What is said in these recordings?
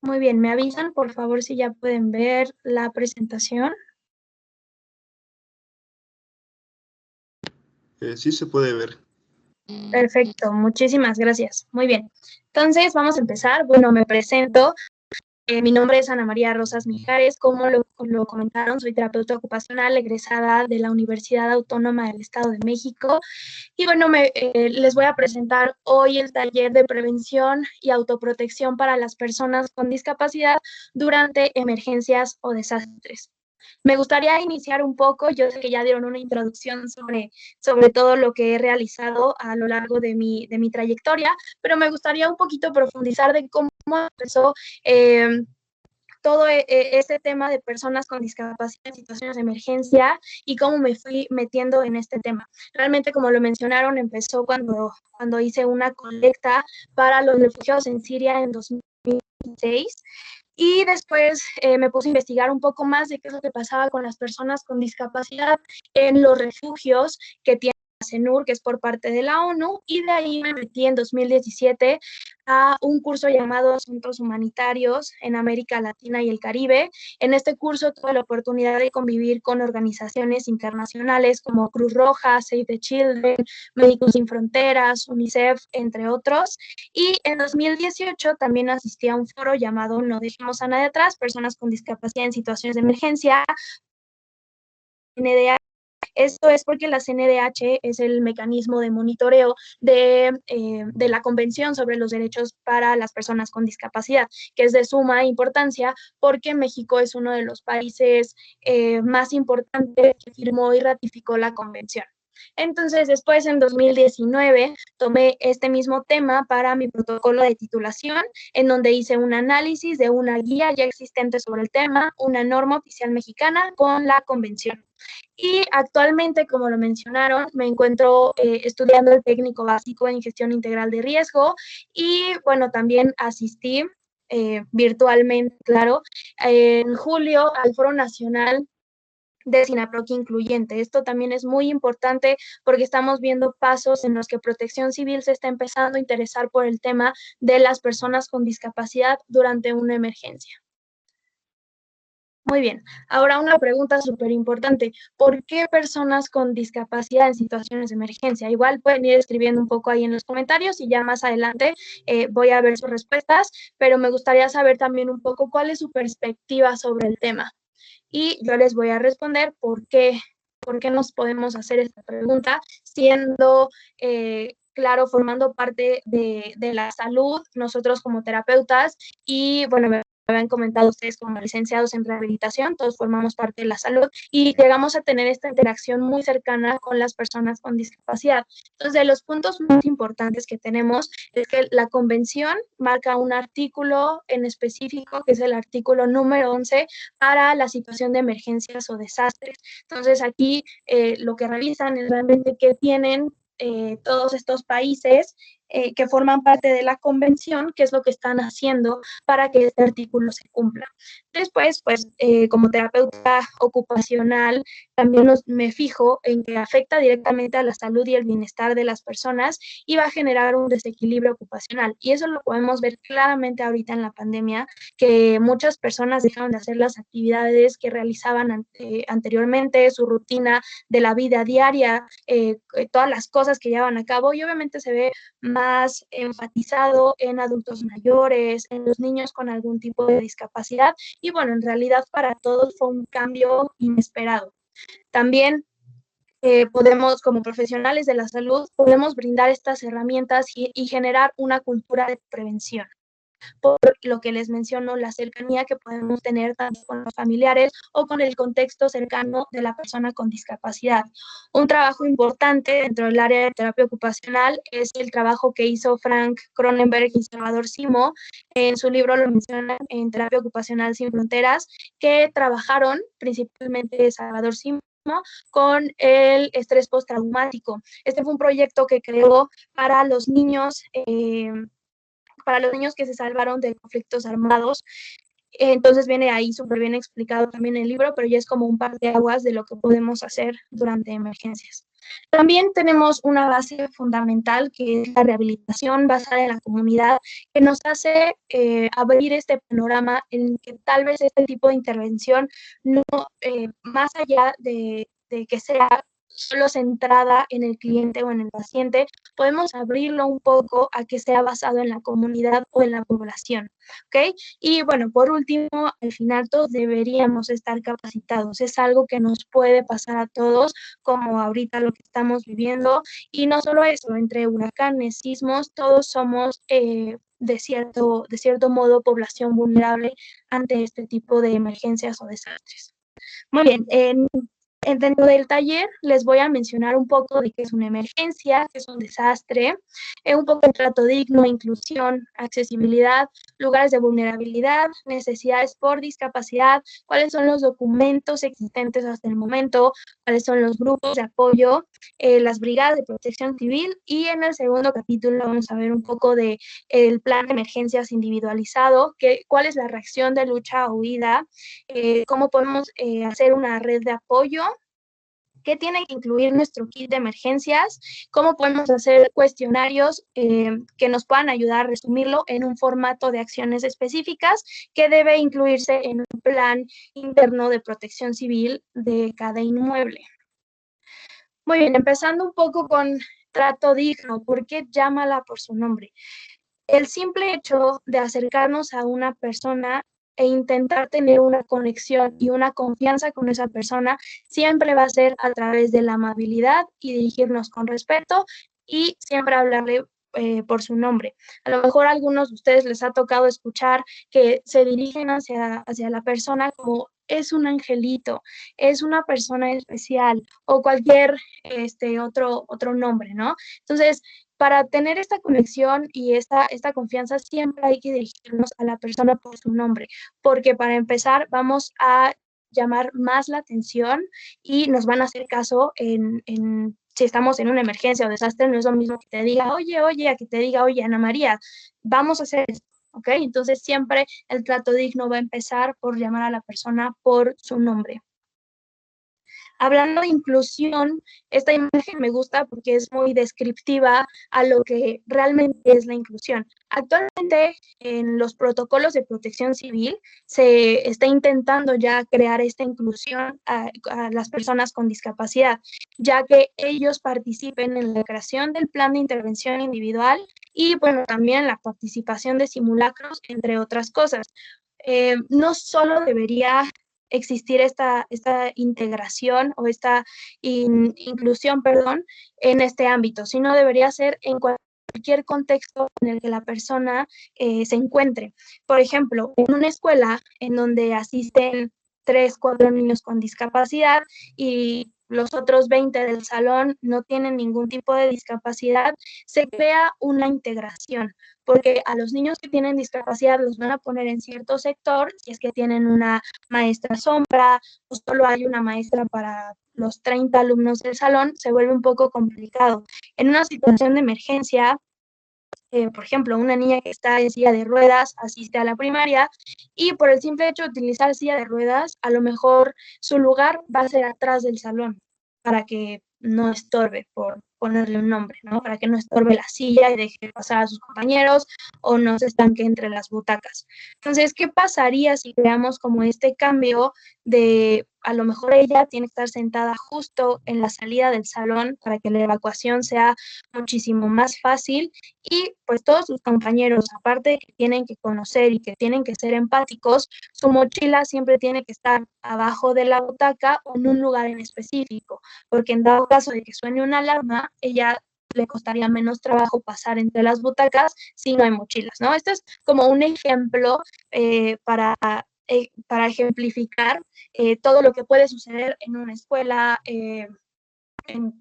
Muy bien, me avisan, por favor, si ya pueden ver la presentación. Sí se puede ver. Perfecto, muchísimas gracias. Muy bien. Entonces, vamos a empezar. Bueno, me presento. Mi nombre es Ana María Rosas Mijares. Como lo comentaron, soy terapeuta ocupacional egresada de la Universidad Autónoma del Estado de México. Y bueno, les voy a presentar hoy el taller de prevención y autoprotección para las personas con discapacidad durante emergencias o desastres. Me gustaría iniciar un poco, yo sé que ya dieron una introducción sobre todo lo que he realizado a lo largo de mi trayectoria, pero me gustaría un poquito profundizar de cómo empezó todo este tema de personas con discapacidad en situaciones de emergencia y cómo me fui metiendo en este tema. Realmente, como lo mencionaron, empezó cuando hice una colecta para los refugiados en Siria en 2016. Y después me puse a investigar un poco más de qué es lo que pasaba con las personas con discapacidad en los refugios que tiene ACNUR, que es por parte de la ONU, y de ahí me metí en 2017 a un curso llamado Asuntos Humanitarios en América Latina y el Caribe. En este curso tuve la oportunidad de convivir con organizaciones internacionales como Cruz Roja, Save the Children, Médicos Sin Fronteras, UNICEF, entre otros. Y en 2018 también asistí a un foro llamado No Dejemos a Nadie Atrás, Personas con Discapacidad en Situaciones de Emergencia, NDH. Esto es porque la CNDH es el mecanismo de monitoreo de la Convención sobre los Derechos para las Personas con Discapacidad, que es de suma importancia porque México es uno de los países más importantes que firmó y ratificó la Convención. Entonces, después, en 2019, tomé este mismo tema para mi protocolo de titulación, en donde hice un análisis de una guía ya existente sobre el tema, una norma oficial mexicana con la convención. Y actualmente, como lo mencionaron, me encuentro estudiando el técnico básico en gestión integral de riesgo y, bueno, también asistí virtualmente, claro, en julio al Foro Nacional de SINAPROC incluyente. Esto también es muy importante porque estamos viendo pasos en los que Protección Civil se está empezando a interesar por el tema de las personas con discapacidad durante una emergencia. Muy bien, ahora una pregunta súper importante. ¿Por qué personas con discapacidad en situaciones de emergencia? Igual pueden ir escribiendo un poco ahí en los comentarios y ya más adelante voy a ver sus respuestas, pero me gustaría saber también un poco cuál es su perspectiva sobre el tema. Y yo les voy a responder por qué nos podemos hacer esta pregunta, siendo, claro, formando parte de la salud, nosotros como terapeutas, y bueno, me habían comentado ustedes como licenciados en rehabilitación, todos formamos parte de la salud y llegamos a tener esta interacción muy cercana con las personas con discapacidad. Entonces, de los puntos más importantes que tenemos es que la convención marca un artículo en específico, que es el artículo número 11, para la situación de emergencias o desastres. Entonces, aquí lo que revisan es realmente qué tienen todos estos países que forman parte de la convención, qué es lo que están haciendo para que este artículo se cumpla. Después, pues, como terapeuta ocupacional, también me fijo en que afecta directamente a la salud y el bienestar de las personas y va a generar un desequilibrio ocupacional. Y eso lo podemos ver claramente ahorita en la pandemia, que muchas personas dejaron de hacer las actividades que realizaban anteriormente, su rutina de la vida diaria, todas las cosas que llevan a cabo, y obviamente se ve más enfatizado en adultos mayores, en los niños con algún tipo de discapacidad, y bueno, en realidad para todos fue un cambio inesperado. También podemos, como profesionales de la salud, podemos brindar estas herramientas y generar una cultura de prevención, por lo que les menciono, la cercanía que podemos tener tanto con los familiares o con el contexto cercano de la persona con discapacidad. Un trabajo importante dentro del área de terapia ocupacional es el trabajo que hizo Frank Cronenberg y Salvador Simo. En su libro lo mencionan en Terapia Ocupacional Sin Fronteras, que trabajaron principalmente Salvador Simo con el estrés postraumático. Este fue un proyecto que creó para los niños que se salvaron de conflictos armados Entonces viene ahí súper bien explicado también el libro, pero ya es como un parteaguas de lo que podemos hacer durante emergencias. También tenemos una base fundamental que es la rehabilitación basada en la comunidad, que nos hace abrir este panorama en que tal vez este tipo de intervención no, más allá de que sea solo centrada en el cliente o en el paciente, podemos abrirlo un poco a que sea basado en la comunidad o en la población, ¿ok? Y bueno, por último, al final todos deberíamos estar capacitados. Es algo que nos puede pasar a todos, como ahorita lo que estamos viviendo. Y no solo eso, entre huracanes, sismos, todos somos de cierto modo población vulnerable ante este tipo de emergencias o desastres. Muy bien, dentro del taller les voy a mencionar un poco de qué es una emergencia, qué es un desastre, un poco de trato digno, inclusión, accesibilidad, lugares de vulnerabilidad, necesidades por discapacidad, cuáles son los documentos existentes hasta el momento, cuáles son los grupos de apoyo, las brigadas de protección civil, y en el segundo capítulo vamos a ver un poco de el plan de emergencias individualizado, cuál es la reacción de lucha o huida, cómo podemos hacer una red de apoyo, qué tiene que incluir nuestro kit de emergencias, cómo podemos hacer cuestionarios que nos puedan ayudar a resumirlo en un formato de acciones específicas que debe incluirse en un plan interno de protección civil de cada inmueble. Muy bien, empezando un poco con trato digno, ¿por qué llámala por su nombre? El simple hecho de acercarnos a una persona e intentar tener una conexión y una confianza con esa persona siempre va a ser a través de la amabilidad y dirigirnos con respeto y siempre hablarle por su nombre. A lo mejor a algunos de ustedes les ha tocado escuchar que se dirigen hacia la persona como es un angelito, es una persona especial o cualquier otro nombre, ¿no? Entonces, para tener esta conexión y esta confianza, siempre hay que dirigirnos a la persona por su nombre, porque para empezar vamos a llamar más la atención y nos van a hacer caso si estamos en una emergencia o desastre, no es lo mismo que te diga, oye, a que te diga, oye, Ana María, vamos a hacer esto, ¿ok? Entonces siempre el trato digno va a empezar por llamar a la persona por su nombre. Hablando de inclusión, esta imagen me gusta porque es muy descriptiva a lo que realmente es la inclusión. Actualmente, en los protocolos de protección civil, se está intentando ya crear esta inclusión a las personas con discapacidad, ya que ellos participen en la creación del plan de intervención individual y, bueno, también la participación de simulacros, entre otras cosas. No solo debería existir esta integración o esta inclusión, perdón, en este ámbito, sino debería ser en cualquier contexto en el que la persona se encuentre. Por ejemplo, en una escuela en donde asisten 3, 4 niños con discapacidad y los otros 20 del salón no tienen ningún tipo de discapacidad, se crea una integración, porque a los niños que tienen discapacidad los van a poner en cierto sector, si es que tienen una maestra sombra o solo hay una maestra para los 30 alumnos del salón, se vuelve un poco complicado. En una situación de emergencia, por ejemplo, una niña que está en silla de ruedas asiste a la primaria y por el simple hecho de utilizar silla de ruedas, a lo mejor su lugar va a ser atrás del salón para que no estorbe, por ponerle un nombre, ¿no? Para que no estorbe la silla y deje pasar a sus compañeros o no se estanque entre las butacas. Entonces, ¿qué pasaría si creamos como este cambio de a lo mejor ella tiene que estar sentada justo en la salida del salón para que la evacuación sea muchísimo más fácil y pues todos sus compañeros, aparte de que tienen que conocer y que tienen que ser empáticos, su mochila siempre tiene que estar abajo de la butaca o en un lugar en específico, porque en dado caso de que suene una alarma, ella le costaría menos trabajo pasar entre las butacas si no hay mochilas, ¿no? Este es como un ejemplo para ejemplificar todo lo que puede suceder en una escuela, en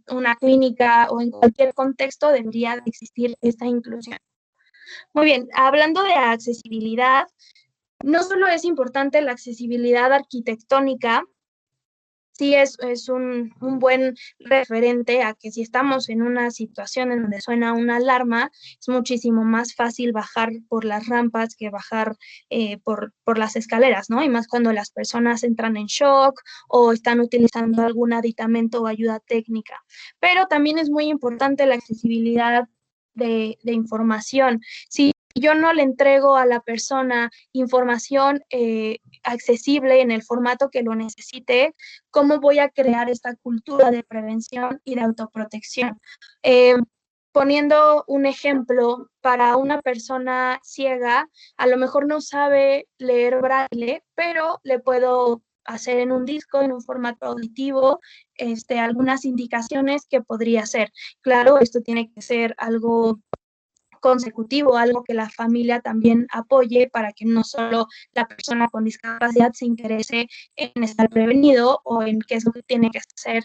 una clínica o en cualquier contexto debería de existir esta inclusión. Muy bien, hablando de accesibilidad, no solo es importante la accesibilidad arquitectónica, sí es un buen referente a que si estamos en una situación en donde suena una alarma, es muchísimo más fácil bajar por las rampas que bajar por las escaleras, ¿no? Y más cuando las personas entran en shock o están utilizando algún aditamento o ayuda técnica. Pero también es muy importante la accesibilidad de información. Si yo no le entrego a la persona información accesible en el formato que lo necesite, ¿cómo voy a crear esta cultura de prevención y de autoprotección? Eh, Poniendo un ejemplo, para una persona ciega, a lo mejor no sabe leer braille, pero le puedo hacer en un disco, en un formato auditivo, algunas indicaciones que podría hacer. Claro, esto tiene que ser algo consecutivo, algo que la familia también apoye para que no solo la persona con discapacidad se interese en estar prevenido o en qué es lo que tiene que hacer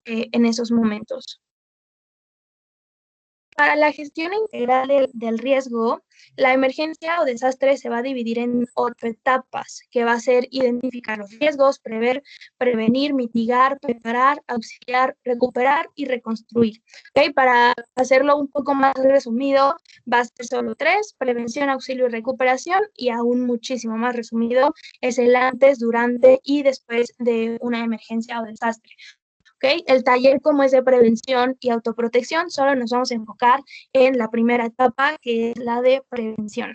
en esos momentos. Para la gestión integral del riesgo, la emergencia o desastre se va a dividir en 8 etapas, que va a ser identificar los riesgos, prever, prevenir, mitigar, preparar, auxiliar, recuperar y reconstruir. ¿Okay? Para hacerlo un poco más resumido, va a ser solo 3: prevención, auxilio y recuperación, y aún muchísimo más resumido es el antes, durante y después de una emergencia o desastre. ¿Okay? El taller como es de prevención y autoprotección, solo nos vamos a enfocar en la primera etapa, que es la de prevención.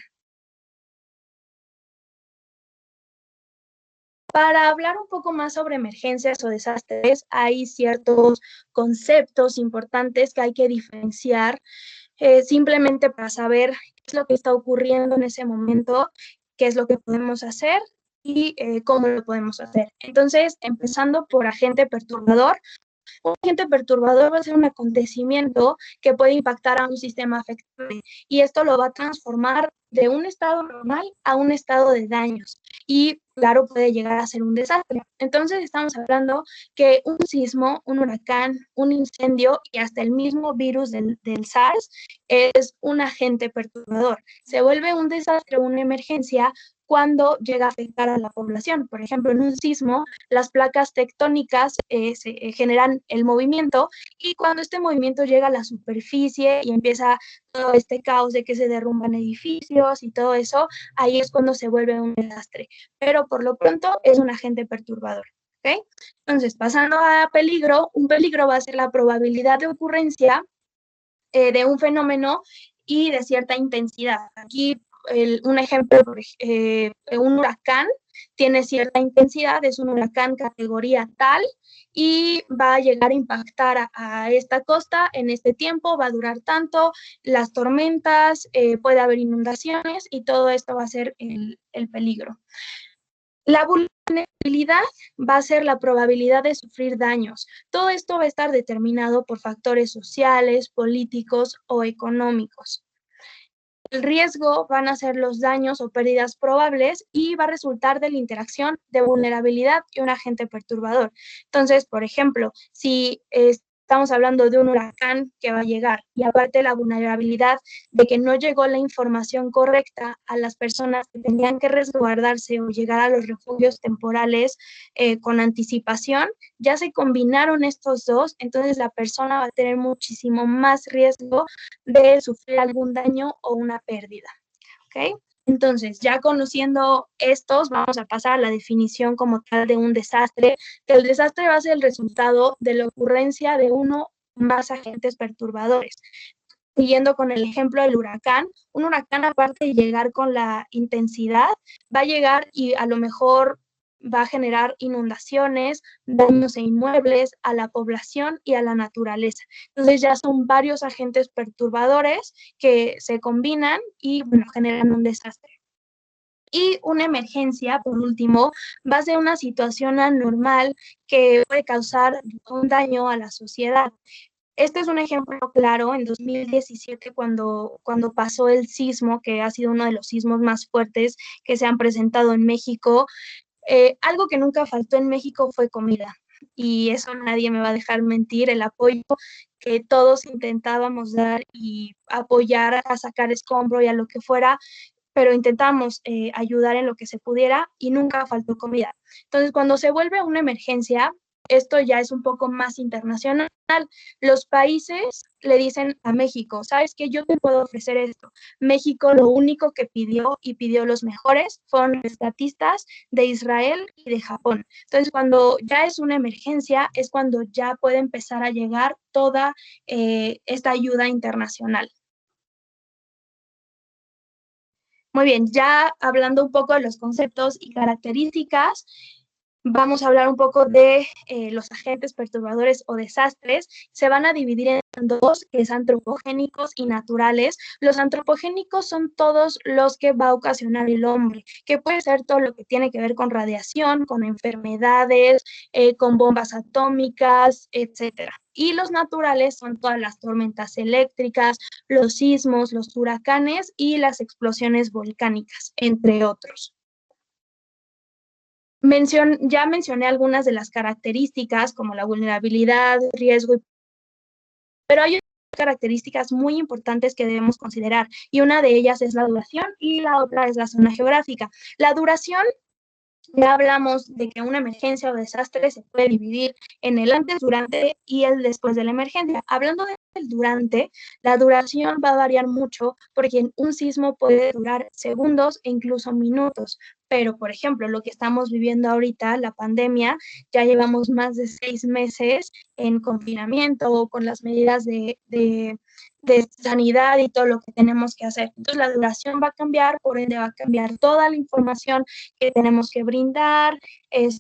Para hablar un poco más sobre emergencias o desastres, hay ciertos conceptos importantes que hay que diferenciar simplemente para saber qué es lo que está ocurriendo en ese momento, qué es lo que podemos hacer y cómo lo podemos hacer. Entonces, empezando por agente perturbador. Un agente perturbador va a ser un acontecimiento que puede impactar a un sistema afectable y esto lo va a transformar de un estado normal a un estado de daños y claro, puede llegar a ser un desastre. Entonces estamos hablando que un sismo, un huracán, un incendio y hasta el mismo virus del SARS es un agente perturbador. Se vuelve un desastre, una emergencia cuando llega a afectar a la población. Por ejemplo, en un sismo, las placas tectónicas generan el movimiento y cuando este movimiento llega a la superficie y empieza todo este caos de que se derrumban edificios y todo eso, ahí es cuando se vuelve un desastre. Pero por lo pronto es un agente perturbador. ¿Okay? Entonces, pasando a peligro, un peligro va a ser la probabilidad de ocurrencia de un fenómeno y de cierta intensidad. Aquí un ejemplo, un huracán tiene cierta intensidad, es un huracán categoría tal y va a llegar a impactar a esta costa en este tiempo, va a durar tanto, las tormentas, puede haber inundaciones y todo esto va a ser el peligro. La vulnerabilidad va a ser la probabilidad de sufrir daños. Todo esto va a estar determinado por factores sociales, políticos o económicos. El riesgo van a ser los daños o pérdidas probables y va a resultar de la interacción de vulnerabilidad y un agente perturbador. Entonces, por ejemplo, si estamos hablando de un huracán que va a llegar y aparte la vulnerabilidad de que no llegó la información correcta a las personas que tenían que resguardarse o llegar a los refugios temporales con anticipación, ya se combinaron estos dos, entonces la persona va a tener muchísimo más riesgo de sufrir algún daño o una pérdida. ¿Ok? Entonces, ya conociendo estos, vamos a pasar a la definición como tal de un desastre, que el desastre va a ser el resultado de la ocurrencia de uno o más agentes perturbadores. Siguiendo con el ejemplo del huracán, un huracán aparte de llegar con la intensidad, va a llegar y a lo mejor va a generar inundaciones, daños e inmuebles a la población y a la naturaleza. Entonces ya son varios agentes perturbadores que se combinan y bueno, generan un desastre. Y una emergencia, por último, va a ser una situación anormal que puede causar un daño a la sociedad. Este es un ejemplo claro en 2017 cuando pasó el sismo, que ha sido uno de los sismos más fuertes que se han presentado en México. Algo que nunca faltó en México fue comida y eso nadie me va a dejar mentir, el apoyo que todos intentábamos dar y apoyar a sacar escombro y a lo que fuera, pero intentamos ayudar en lo que se pudiera y nunca faltó comida. Entonces, cuando se vuelve una emergencia, esto ya es un poco más internacional. Los países le dicen a México, ¿sabes qué? Yo te puedo ofrecer esto. México lo único que pidió y pidió los mejores fueron rescatistas de Israel y de Japón. Entonces, cuando ya es una emergencia, es cuando ya puede empezar a llegar toda esta ayuda internacional. Muy bien, ya hablando un poco de los conceptos y características, vamos a hablar un poco de los agentes perturbadores o desastres. Se van a dividir en dos, que es antropogénicos y naturales. Los antropogénicos son todos los que va a ocasionar el hombre, que puede ser todo lo que tiene que ver con radiación, con enfermedades, con bombas atómicas, etcétera. Y los naturales son todas las tormentas eléctricas, los sismos, los huracanes y las explosiones volcánicas, entre otros. Ya mencioné algunas de las características como la vulnerabilidad, riesgo, pero hay características muy importantes que debemos considerar y una de ellas es la duración y la otra es la zona geográfica. La duración, ya hablamos de que una emergencia o desastre se puede dividir en el antes, durante y el después de la emergencia. Hablando del durante, la duración va a variar mucho porque un sismo puede durar segundos e incluso minutos. Pero, por ejemplo, lo que estamos viviendo ahorita, la pandemia, ya llevamos más de 6 meses en confinamiento con las medidas de sanidad y todo lo que tenemos que hacer. Entonces, la duración va a cambiar, por ende va a cambiar toda la información que tenemos que brindar,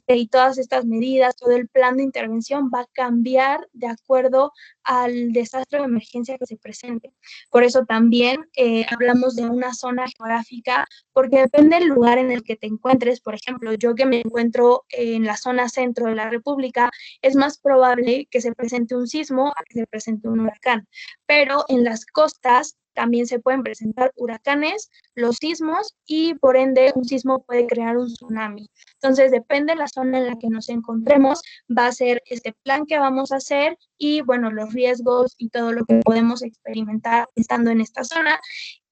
y todas estas medidas, todo el plan de intervención va a cambiar de acuerdo al desastre o emergencia que se presente. Por eso también hablamos de una zona geográfica, porque depende del lugar en el que te encuentres. Por ejemplo, yo que me encuentro en la zona centro de la República, es más probable que se presente un sismo a que se presente un huracán. Pero en las costas también se pueden presentar huracanes, los sismos y por ende un sismo puede crear un tsunami. Entonces depende de la zona en la que nos encontremos, va a ser este plan que vamos a hacer y bueno, los riesgos y todo lo que podemos experimentar estando en esta zona.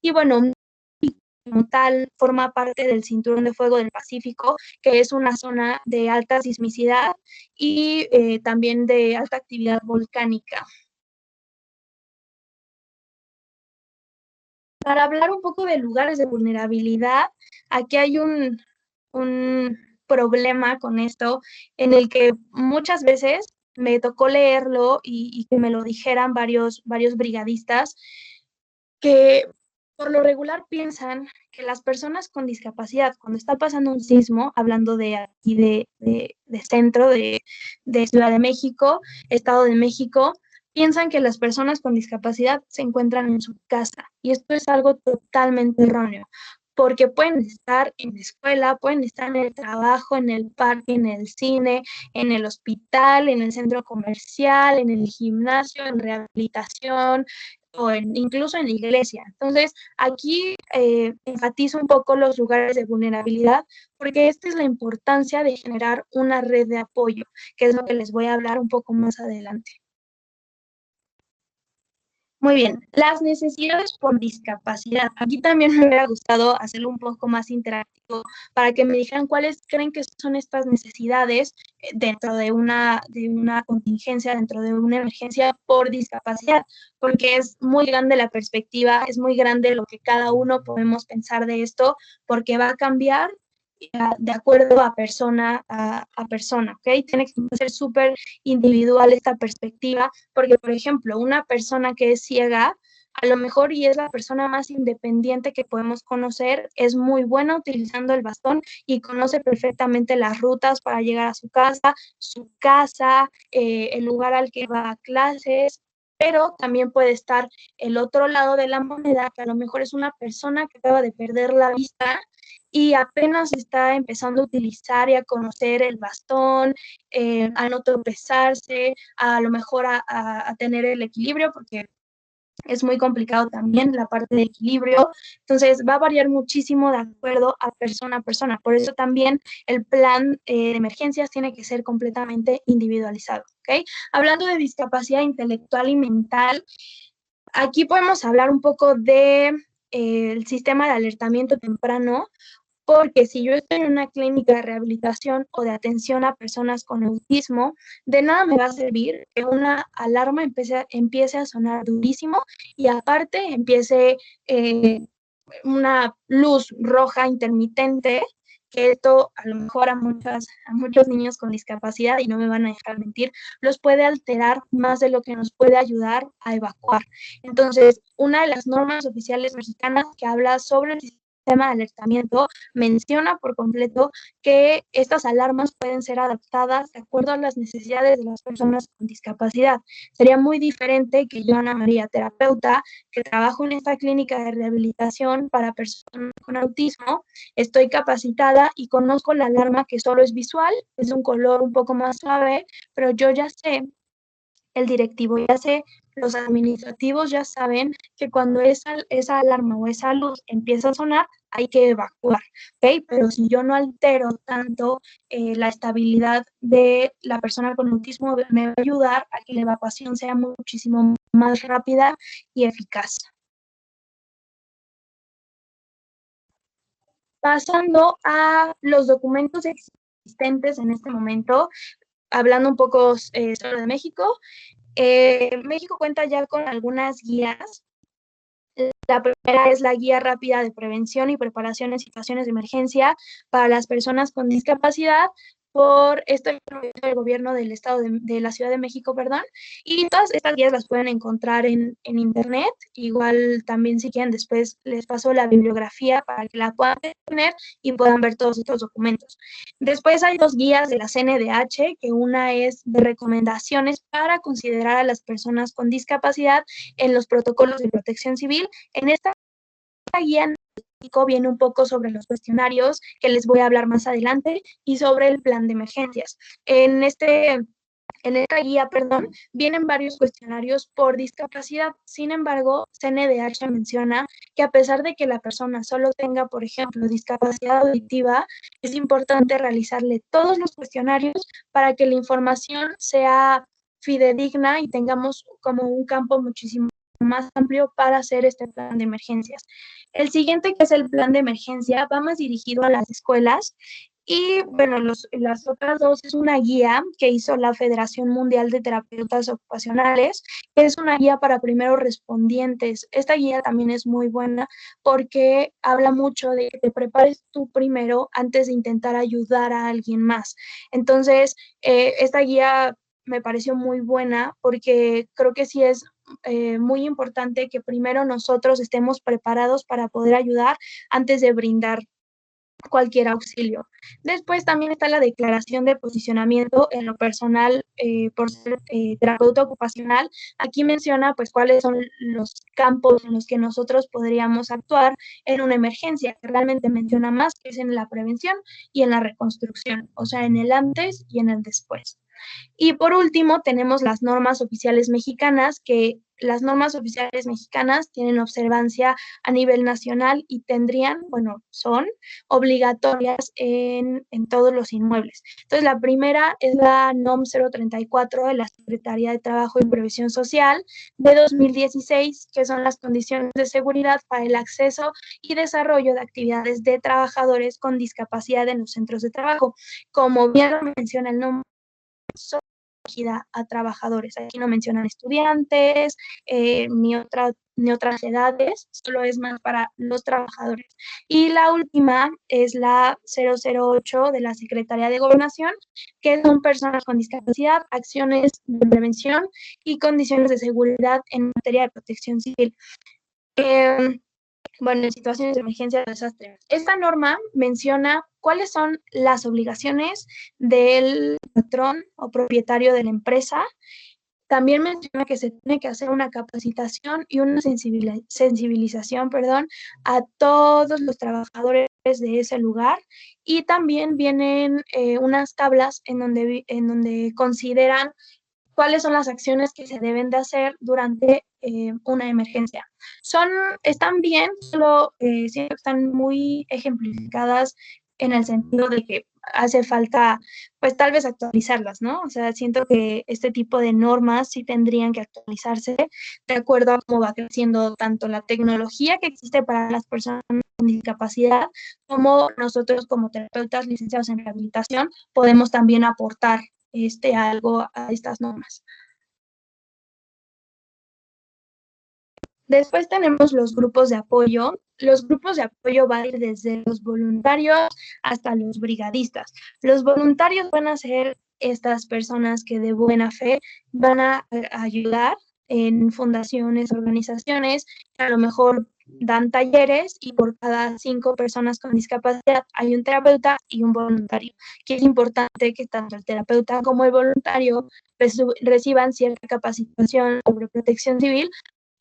Y bueno, como tal, forma parte del Cinturón de Fuego del Pacífico, que es una zona de alta sismicidad y también de alta actividad volcánica. Para hablar un poco de lugares de vulnerabilidad, aquí hay un problema con esto en el que muchas veces me tocó leerlo y que me lo dijeran varios brigadistas, que por lo regular piensan que las personas con discapacidad, cuando está pasando un sismo, hablando de aquí de centro, de Ciudad de México, Estado de México, piensan que las personas con discapacidad se encuentran en su casa. Y esto es algo totalmente erróneo, porque pueden estar en la escuela, pueden estar en el trabajo, en el parque, en el cine, en el hospital, en el centro comercial, en el gimnasio, en rehabilitación, o incluso en la iglesia. Entonces, aquí enfatizo un poco los lugares de vulnerabilidad, porque esta es la importancia de generar una red de apoyo, que es lo que les voy a hablar un poco más adelante. Muy bien, las necesidades por discapacidad. Aquí también me hubiera gustado hacerlo un poco más interactivo para que me dijeran cuáles creen que son estas necesidades dentro de una contingencia, dentro de una emergencia por discapacidad, porque es muy grande la perspectiva, es muy grande lo que cada uno podemos pensar de esto, porque va a cambiar de acuerdo a persona, ¿ok? Tiene que ser súper individual esta perspectiva, porque, por ejemplo, una persona que es ciega, a lo mejor y es la persona más independiente que podemos conocer, es muy buena utilizando el bastón y conoce perfectamente las rutas para llegar a su casa, el lugar al que va a clases, pero también puede estar el otro lado de la moneda, que a lo mejor es una persona que acaba de perder la vista y apenas está empezando a utilizar y a conocer el bastón, a no tropezarse, a lo mejor a tener el equilibrio, porque es muy complicado también la parte de equilibrio. Entonces, va a variar muchísimo de acuerdo a persona. Por eso también el plan de emergencias tiene que ser completamente individualizado. ¿Ok? Hablando de discapacidad intelectual y mental, aquí podemos hablar un poco de el sistema de alertamiento temprano, porque si yo estoy en una clínica de rehabilitación o de atención a personas con autismo, de nada me va a servir que una alarma empiece a sonar durísimo y aparte empiece una luz roja intermitente, que esto a lo mejor a muchos niños con discapacidad, y no me van a dejar mentir, los puede alterar más de lo que nos puede ayudar a evacuar. Entonces, una de las normas oficiales mexicanas que habla sobre el sistema de alertamiento menciona por completo que estas alarmas pueden ser adaptadas de acuerdo a las necesidades de las personas con discapacidad. Sería muy diferente que yo, Ana María, terapeuta, que trabajo en esta clínica de rehabilitación para personas con autismo, estoy capacitada y conozco la alarma que solo es visual, es de un color un poco más suave, pero yo ya sé, el directivo ya sé, los administrativos ya saben que cuando esa alarma o esa luz empieza a sonar, hay que evacuar, ¿ok? Pero si yo no altero tanto la estabilidad de la persona con autismo, me va a ayudar a que la evacuación sea muchísimo más rápida y eficaz. Pasando a los documentos existentes en este momento, hablando un poco sobre México, México cuenta ya con algunas guías. La primera es la Guía Rápida de Prevención y Preparación en Situaciones de Emergencia para las personas con discapacidad, por el gobierno del estado de la Ciudad de México, perdón, y todas estas guías las pueden encontrar en internet. Igual también, si quieren, después les paso la bibliografía para que la puedan tener y puedan ver todos estos documentos. Después hay dos guías de la CNDH, que una es de recomendaciones para considerar a las personas con discapacidad en los protocolos de protección civil. En esta guía viene un poco sobre los cuestionarios, que les voy a hablar más adelante, y sobre el plan de emergencias. En esta guía, perdón, vienen varios cuestionarios por discapacidad. Sin embargo, CNDH menciona que a pesar de que la persona solo tenga, por ejemplo, discapacidad auditiva, es importante realizarle todos los cuestionarios para que la información sea fidedigna y tengamos como un campo muchísimo más amplio para hacer este plan de emergencias. El siguiente, que es el plan de emergencia, va más dirigido a las escuelas. Y bueno, las otras dos es una guía que hizo la Federación Mundial de Terapeutas Ocupacionales, que es una guía para primeros respondientes. Esta guía también es muy buena porque habla mucho de que te prepares tú primero antes de intentar ayudar a alguien más. Entonces, esta guía me pareció muy buena porque creo que sí es muy importante que primero nosotros estemos preparados para poder ayudar antes de brindar cualquier auxilio. Después también está la declaración de posicionamiento en lo personal, por ser terapeuta ocupacional. Aquí menciona pues cuáles son los campos en los que nosotros podríamos actuar en una emergencia, que realmente menciona más, que es en la prevención y en la reconstrucción, o sea, en el antes y en el después. Y por último, tenemos las normas oficiales mexicanas, que las normas oficiales mexicanas tienen observancia a nivel nacional y tendrían, bueno, son obligatorias en todos los inmuebles. Entonces, la primera es la NOM 034 de la Secretaría de Trabajo y Previsión Social de 2016, que son las condiciones de seguridad para el acceso y desarrollo de actividades de trabajadores con discapacidad en los centros de trabajo. Como bien lo menciona el nombre, a trabajadores. Aquí no mencionan estudiantes, ni otras edades, solo es más para los trabajadores. Y la última es la 008 de la Secretaría de Gobernación, que son personas con discapacidad, acciones de prevención y condiciones de seguridad en materia de protección civil. Bueno, en situaciones de emergencia o desastre. Esta norma menciona cuáles son las obligaciones del patrón o propietario de la empresa. También menciona que se tiene que hacer una capacitación y una sensibilización, perdón, a todos los trabajadores de ese lugar. Y también vienen unas tablas en donde consideran cuáles son las acciones que se deben de hacer durante una emergencia. Están bien, solo siento que están muy ejemplificadas en el sentido de que hace falta, pues tal vez actualizarlas, ¿no? O sea, siento que este tipo de normas sí tendrían que actualizarse de acuerdo a cómo va creciendo tanto la tecnología que existe para las personas con discapacidad, como nosotros como terapeutas licenciados en rehabilitación podemos también aportar algo a estas normas. Después tenemos los grupos de apoyo. Los grupos de apoyo van a ir desde los voluntarios hasta los brigadistas. Los voluntarios van a ser estas personas que de buena fe van a ayudar en fundaciones, organizaciones, que a lo mejor dan talleres y por cada 5 personas con discapacidad hay un terapeuta y un voluntario, que es importante que tanto el terapeuta como el voluntario reciban cierta capacitación sobre protección civil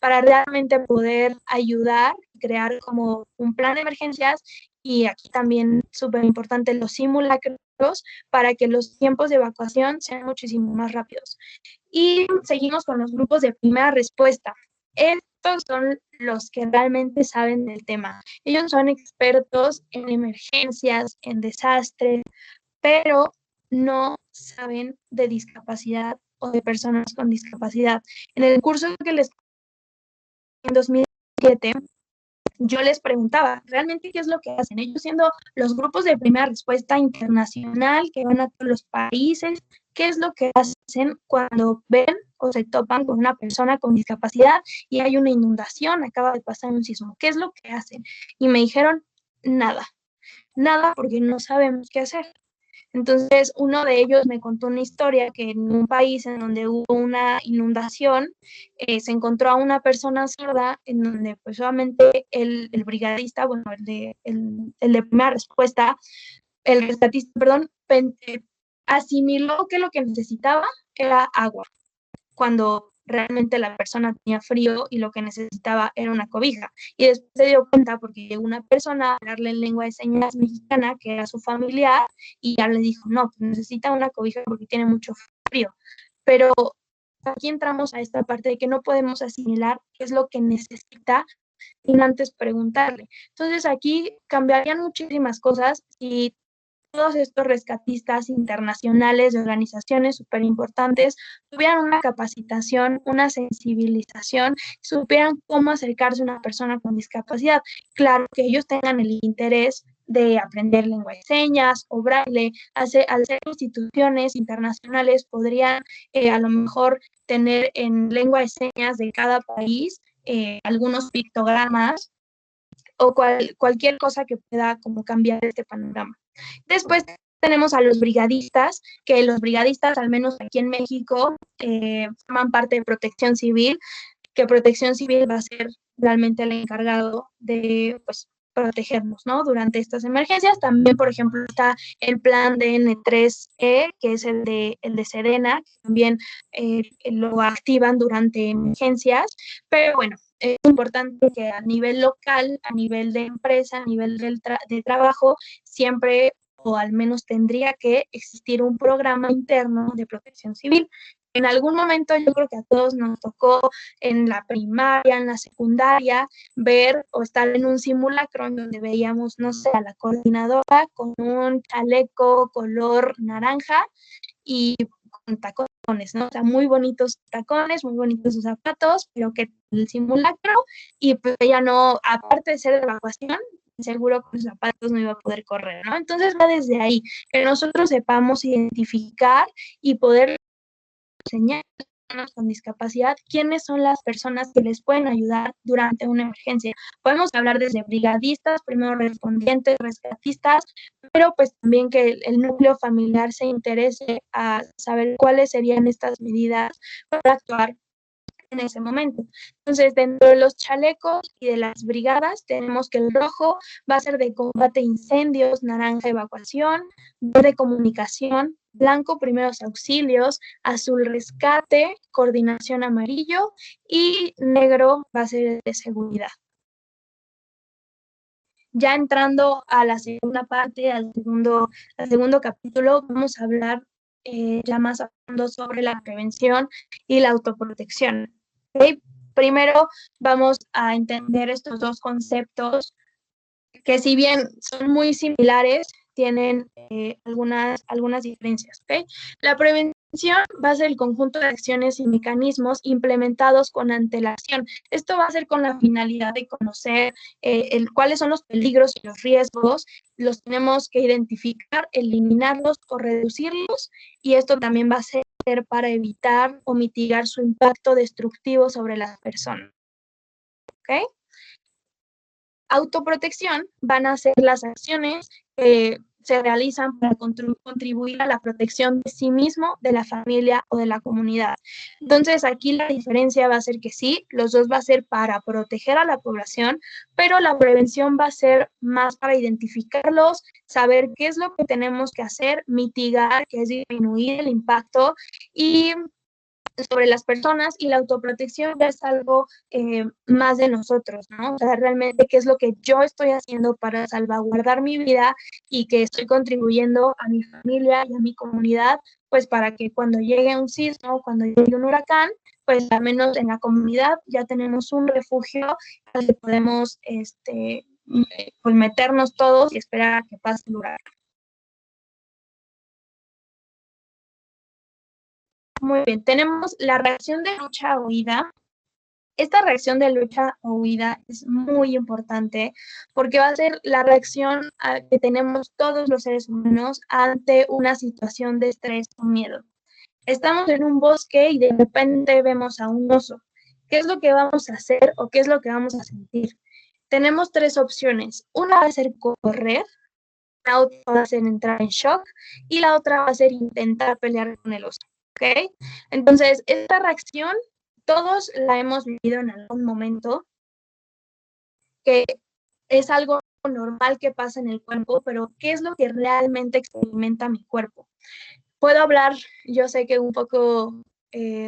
para realmente poder ayudar, crear como un plan de emergencias y aquí también súper importante los simulacros para que los tiempos de evacuación sean muchísimo más rápidos. Y seguimos con los grupos de primera respuesta. Estos son los que realmente saben del tema. Ellos son expertos en emergencias, en desastres, pero no saben de discapacidad o de personas con discapacidad. En el curso que les en 2007, yo les preguntaba realmente qué es lo que hacen. Ellos siendo los grupos de primera respuesta internacional que van a todos los países, qué es lo que hacen cuando ven o se topan con una persona con discapacidad y hay una inundación, acaba de pasar un sismo, qué es lo que hacen. Y me dijeron nada, nada porque no sabemos qué hacer. Entonces, uno de ellos me contó una historia que en un país en donde hubo una inundación, se encontró a una persona sorda en donde pues solamente el brigadista, bueno, el de primera respuesta, el rescatista, perdón, asimiló que lo que necesitaba era agua cuando realmente la persona tenía frío y lo que necesitaba era una cobija. Y después se dio cuenta porque llegó una persona a hablarle en lengua de señas mexicana, que era su familiar, y ya le dijo, no, pues necesita una cobija porque tiene mucho frío. Pero aquí entramos a esta parte de que no podemos asimilar qué es lo que necesita sin antes preguntarle. Entonces aquí cambiarían muchísimas cosas si todos estos rescatistas internacionales de organizaciones súper importantes tuvieran una capacitación, una sensibilización, supieran cómo acercarse a una persona con discapacidad. Claro que ellos tengan el interés de aprender lengua de señas o braille, al ser instituciones internacionales podrían a lo mejor tener en lengua de señas de cada país algunos pictogramas o cualquier cosa que pueda como cambiar este panorama. Después tenemos a los brigadistas, que los brigadistas, al menos aquí en México, forman parte de Protección Civil, que Protección Civil va a ser realmente el encargado de pues, protegernos, ¿no? Durante estas emergencias. También, por ejemplo, está el plan de N3E, que es el de Sedena, que también lo activan durante emergencias, pero bueno, es importante que a nivel local, a nivel de empresa, a nivel de trabajo, siempre o al menos tendría que existir un programa interno de protección civil. En algún momento yo creo que a todos nos tocó en la primaria, en la secundaria, ver o estar en un simulacro en donde veíamos, no sé, a la coordinadora con un chaleco color naranja y con tacones, ¿no? O sea, muy bonitos tacones, muy bonitos sus zapatos, pero que el simulacro y pues ella no, aparte de ser de evacuación, seguro con sus zapatos no iba a poder correr, ¿no? Entonces va desde ahí, que nosotros sepamos identificar y poder enseñar a las personas con discapacidad quiénes son las personas que les pueden ayudar durante una emergencia. Podemos hablar desde brigadistas, primeros respondientes, rescatistas, pero pues también que el núcleo familiar se interese a saber cuáles serían estas medidas para actuar en ese momento. Entonces, dentro de los chalecos y de las brigadas, tenemos que el rojo va a ser de combate a incendios, naranja evacuación, verde comunicación, blanco primeros auxilios, azul rescate, coordinación amarillo y negro va a ser de seguridad. Ya entrando a la segunda parte, al segundo capítulo, vamos a hablar ya más a fondo sobre la prevención y la autoprotección. ¿Okay? Primero vamos a entender estos dos conceptos que si bien son muy similares, tienen algunas diferencias. ¿Okay? La prevención Va a ser el conjunto de acciones y mecanismos implementados con antelación. Esto va a ser con la finalidad de conocer cuáles son los peligros y los riesgos. Los tenemos que identificar, eliminarlos o reducirlos, y esto también va a ser para evitar o mitigar su impacto destructivo sobre las personas. ¿Ok? Autoprotección van a ser las acciones que se realizan para contribuir a la protección de sí mismo, de la familia o de la comunidad. Entonces, aquí la diferencia va a ser que sí, los dos va a ser para proteger a la población, pero la prevención va a ser más para identificarlos, saber qué es lo que tenemos que hacer, mitigar, que es disminuir el impacto, y sobre las personas, y la autoprotección ya es algo más de nosotros, ¿no? O sea, realmente qué es lo que yo estoy haciendo para salvaguardar mi vida y que estoy contribuyendo a mi familia y a mi comunidad, pues para que cuando llegue un sismo, cuando llegue un huracán, pues al menos en la comunidad ya tenemos un refugio al que podemos pues meternos todos y esperar a que pase el huracán. Muy bien, tenemos la reacción de lucha o huida. Esta reacción de lucha o huida es muy importante porque va a ser la reacción que tenemos todos los seres humanos ante una situación de estrés o miedo. Estamos en un bosque y de repente vemos a un oso. ¿Qué es lo que vamos a hacer o qué es lo que vamos a sentir? Tenemos tres opciones. Una va a ser correr, la otra va a ser entrar en shock y la otra va a ser intentar pelear con el oso. ¿Ok? Entonces, esta reacción todos la hemos vivido en algún momento, que es algo normal que pasa en el cuerpo, pero ¿qué es lo que realmente experimenta mi cuerpo? Puedo hablar, yo sé que un poco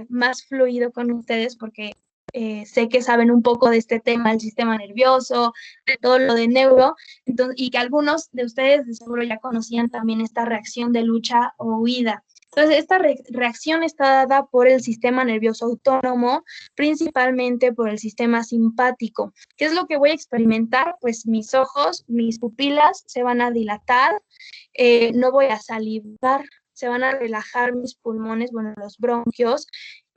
más fluido con ustedes porque sé que saben un poco de este tema del sistema nervioso, de todo lo de neuro, entonces, y que algunos de ustedes de seguro ya conocían también esta reacción de lucha o huida. Entonces, esta reacción está dada por el sistema nervioso autónomo, principalmente por el sistema simpático. ¿Qué es lo que voy a experimentar? Pues mis ojos, mis pupilas se van a dilatar, no voy a salivar, se van a relajar mis pulmones, bueno, los bronquios,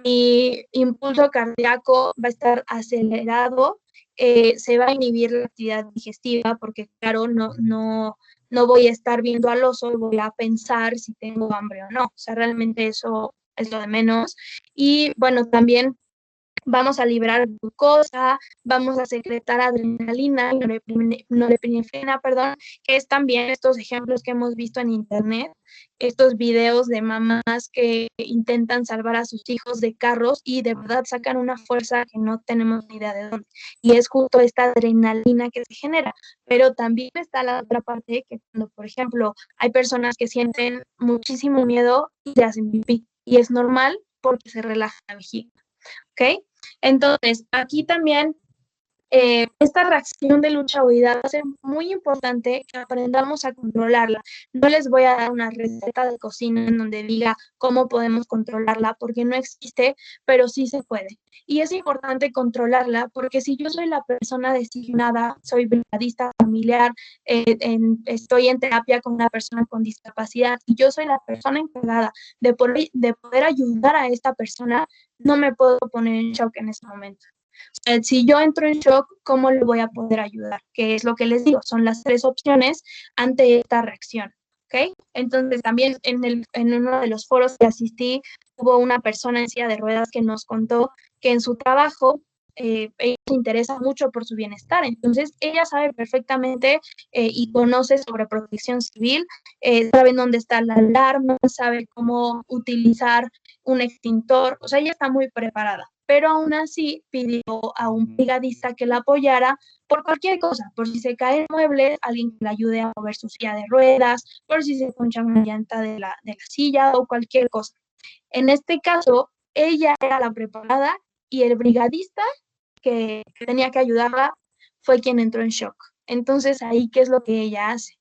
mi impulso cardíaco va a estar acelerado, se va a inhibir la actividad digestiva porque, claro, no voy a estar viendo al oso y voy a pensar si tengo hambre o no. O sea, realmente eso es lo de menos. Y bueno, también vamos a liberar glucosa, vamos a secretar adrenalina y norepinefrina, perdón, que es también estos ejemplos que hemos visto en internet, estos videos de mamás que intentan salvar a sus hijos de carros y de verdad sacan una fuerza que no tenemos ni idea de dónde. Y es justo esta adrenalina que se genera. Pero también está la otra parte, que cuando, por ejemplo, hay personas que sienten muchísimo miedo y se hacen pipí. Y es normal porque se relaja la vejiga. ¿Ok? Entonces, aquí también esta reacción de lucha-huida va a ser muy importante que aprendamos a controlarla. No les voy a dar una receta de cocina en donde diga cómo podemos controlarla, porque no existe, pero sí se puede. Y es importante controlarla porque si yo soy la persona designada, soy brigadista familiar, estoy en terapia con una persona con discapacidad y yo soy la persona encargada de poder ayudar a esta persona, no me puedo poner en shock en ese momento. Si yo entro en shock, ¿cómo le voy a poder ayudar? Que es lo que les digo, son las tres opciones ante esta reacción. ¿Ok? Entonces, también en uno de los foros que asistí, hubo una persona en silla de ruedas que nos contó que en su trabajo ella se interesa mucho por su bienestar. Entonces, ella sabe perfectamente y conoce sobre protección civil, sabe dónde está la alarma, sabe cómo utilizar un extintor, o sea, ella está muy preparada, pero aún así pidió a un brigadista que la apoyara por cualquier cosa, por si se cae el mueble, alguien que la ayude a mover su silla de ruedas, por si se poncha una llanta de la silla o cualquier cosa. En este caso, ella era la preparada y el brigadista que tenía que ayudarla fue quien entró en shock. Entonces, ahí, ¿qué es lo que ella hace?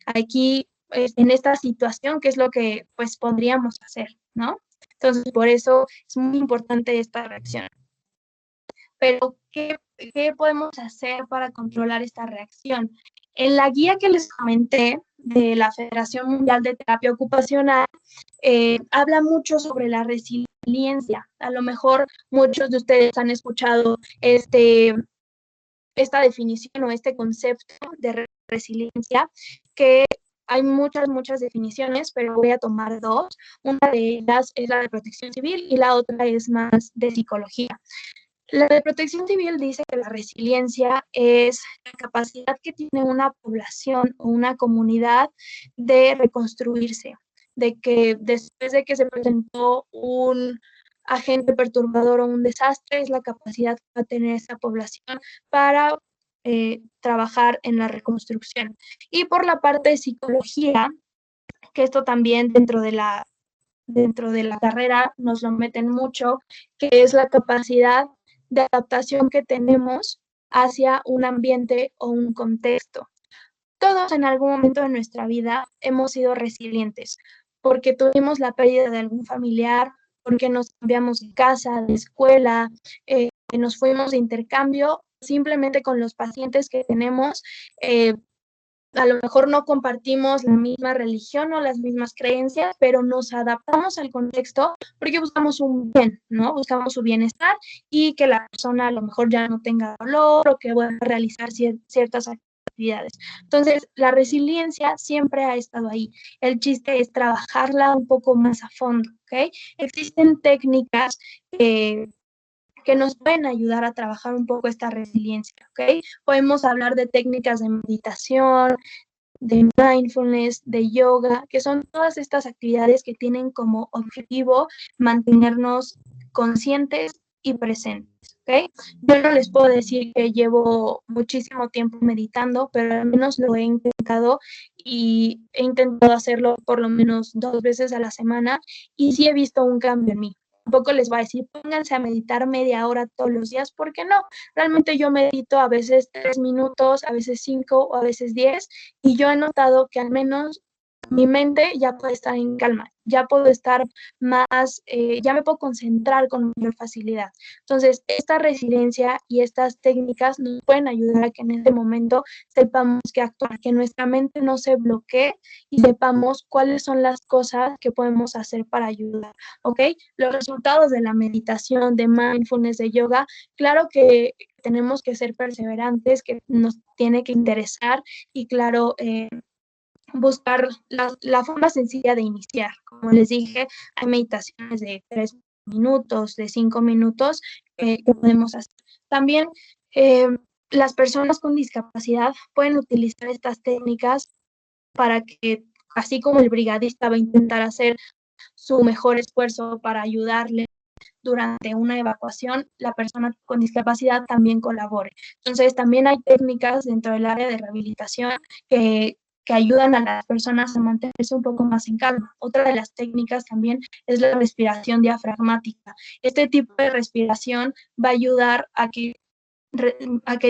Aquí, en esta situación, ¿qué es lo que pues podríamos hacer, ¿no? Entonces, por eso es muy importante esta reacción. Pero, ¿qué podemos hacer para controlar esta reacción? En la guía que les comenté, de la Federación Mundial de Terapia Ocupacional habla mucho sobre la resiliencia. A lo mejor muchos de ustedes han escuchado esta definición o este concepto de resiliencia, que hay muchas definiciones, pero voy a tomar dos. Una de ellas es la de protección civil y la otra es más de psicología. La de protección civil dice que la resiliencia es la capacidad que tiene una población o una comunidad de reconstruirse, de que después de que se presentó un agente perturbador o un desastre, es la capacidad que va a tener esa población para trabajar en la reconstrucción. Y por la parte de psicología, que esto también dentro de la carrera nos lo meten mucho, que es la capacidad de adaptación que tenemos hacia un ambiente o un contexto. Todos en algún momento de nuestra vida hemos sido resilientes porque tuvimos la pérdida de algún familiar, porque nos cambiamos de casa, de escuela, nos fuimos de intercambio, simplemente con los pacientes que tenemos, a lo mejor no compartimos la misma religión o las mismas creencias, pero nos adaptamos al contexto porque buscamos un bien, ¿no? Buscamos su bienestar y que la persona a lo mejor ya no tenga dolor o que pueda realizar ciertas actividades. Entonces, la resiliencia siempre ha estado ahí. El chiste es trabajarla un poco más a fondo, ¿ok? Existen técnicas que nos pueden ayudar a trabajar un poco esta resiliencia, ¿ok? Podemos hablar de técnicas de meditación, de mindfulness, de yoga, que son todas estas actividades que tienen como objetivo mantenernos conscientes y presentes, ¿ok? Yo no les puedo decir que llevo muchísimo tiempo meditando, pero al menos lo he intentado y he intentado hacerlo por lo menos 2 veces a la semana y sí he visto un cambio en mí. Tampoco les voy a decir, pónganse a meditar media hora todos los días, porque no. Realmente yo medito a veces 3 minutos, a veces 5 o a veces 10, y yo he notado que al menos mi mente ya puede estar en calma, ya puedo estar más, ya me puedo concentrar con mayor facilidad. Entonces, esta resiliencia y estas técnicas nos pueden ayudar a que en este momento sepamos que actuar, que nuestra mente no se bloquee y sepamos cuáles son las cosas que podemos hacer para ayudar, ¿ok? Los resultados de la meditación, de mindfulness, de yoga, claro que tenemos que ser perseverantes, que nos tiene que interesar y claro, buscar la forma sencilla de iniciar. Como les dije, hay meditaciones de 3 minutos, de 5 minutos que podemos hacer. También las personas con discapacidad pueden utilizar estas técnicas para que, así como el brigadista va a intentar hacer su mejor esfuerzo para ayudarle durante una evacuación, la persona con discapacidad también colabore. Entonces, también hay técnicas dentro del área de rehabilitación que ayudan a las personas a mantenerse un poco más en calma. Otra de las técnicas también es la respiración diafragmática. Este tipo de respiración va a ayudar a que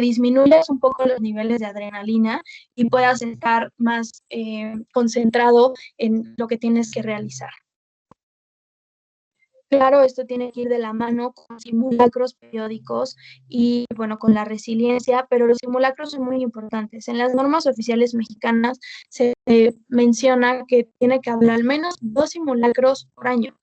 disminuyas un poco los niveles de adrenalina y puedas estar más concentrado en lo que tienes que realizar. Claro, esto tiene que ir de la mano con simulacros periódicos y, bueno, con la resiliencia, pero los simulacros son muy importantes. En las normas oficiales mexicanas se menciona que tiene que haber al menos 2 simulacros por año.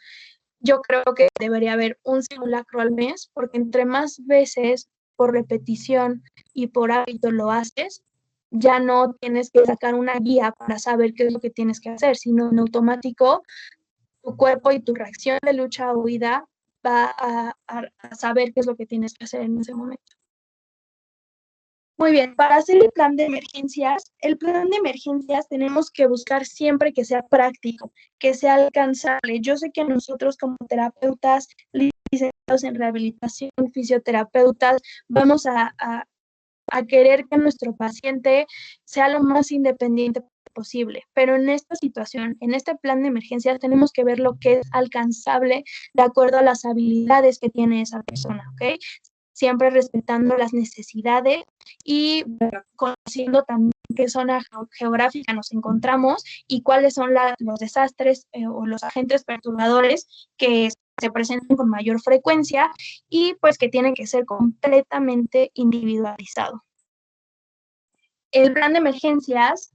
Yo creo que debería haber un simulacro al mes, porque entre más veces por repetición y por hábito lo haces, ya no tienes que sacar una guía para saber qué es lo que tienes que hacer, sino en automático tu cuerpo y tu reacción de lucha o huida va a saber qué es lo que tienes que hacer en ese momento. Muy bien, para hacer el plan de emergencias tenemos que buscar siempre que sea práctico, que sea alcanzable. Yo sé que nosotros como terapeutas, licenciados en rehabilitación, fisioterapeutas, vamos a querer que nuestro paciente sea lo más independiente posible, pero en esta situación, en este plan de emergencias, tenemos que ver lo que es alcanzable de acuerdo a las habilidades que tiene esa persona, ¿ok? Siempre respetando las necesidades y conociendo también qué zona geográfica nos encontramos y cuáles son los desastres o los agentes perturbadores que se presentan con mayor frecuencia y pues que tienen que ser completamente individualizado. El plan de emergencias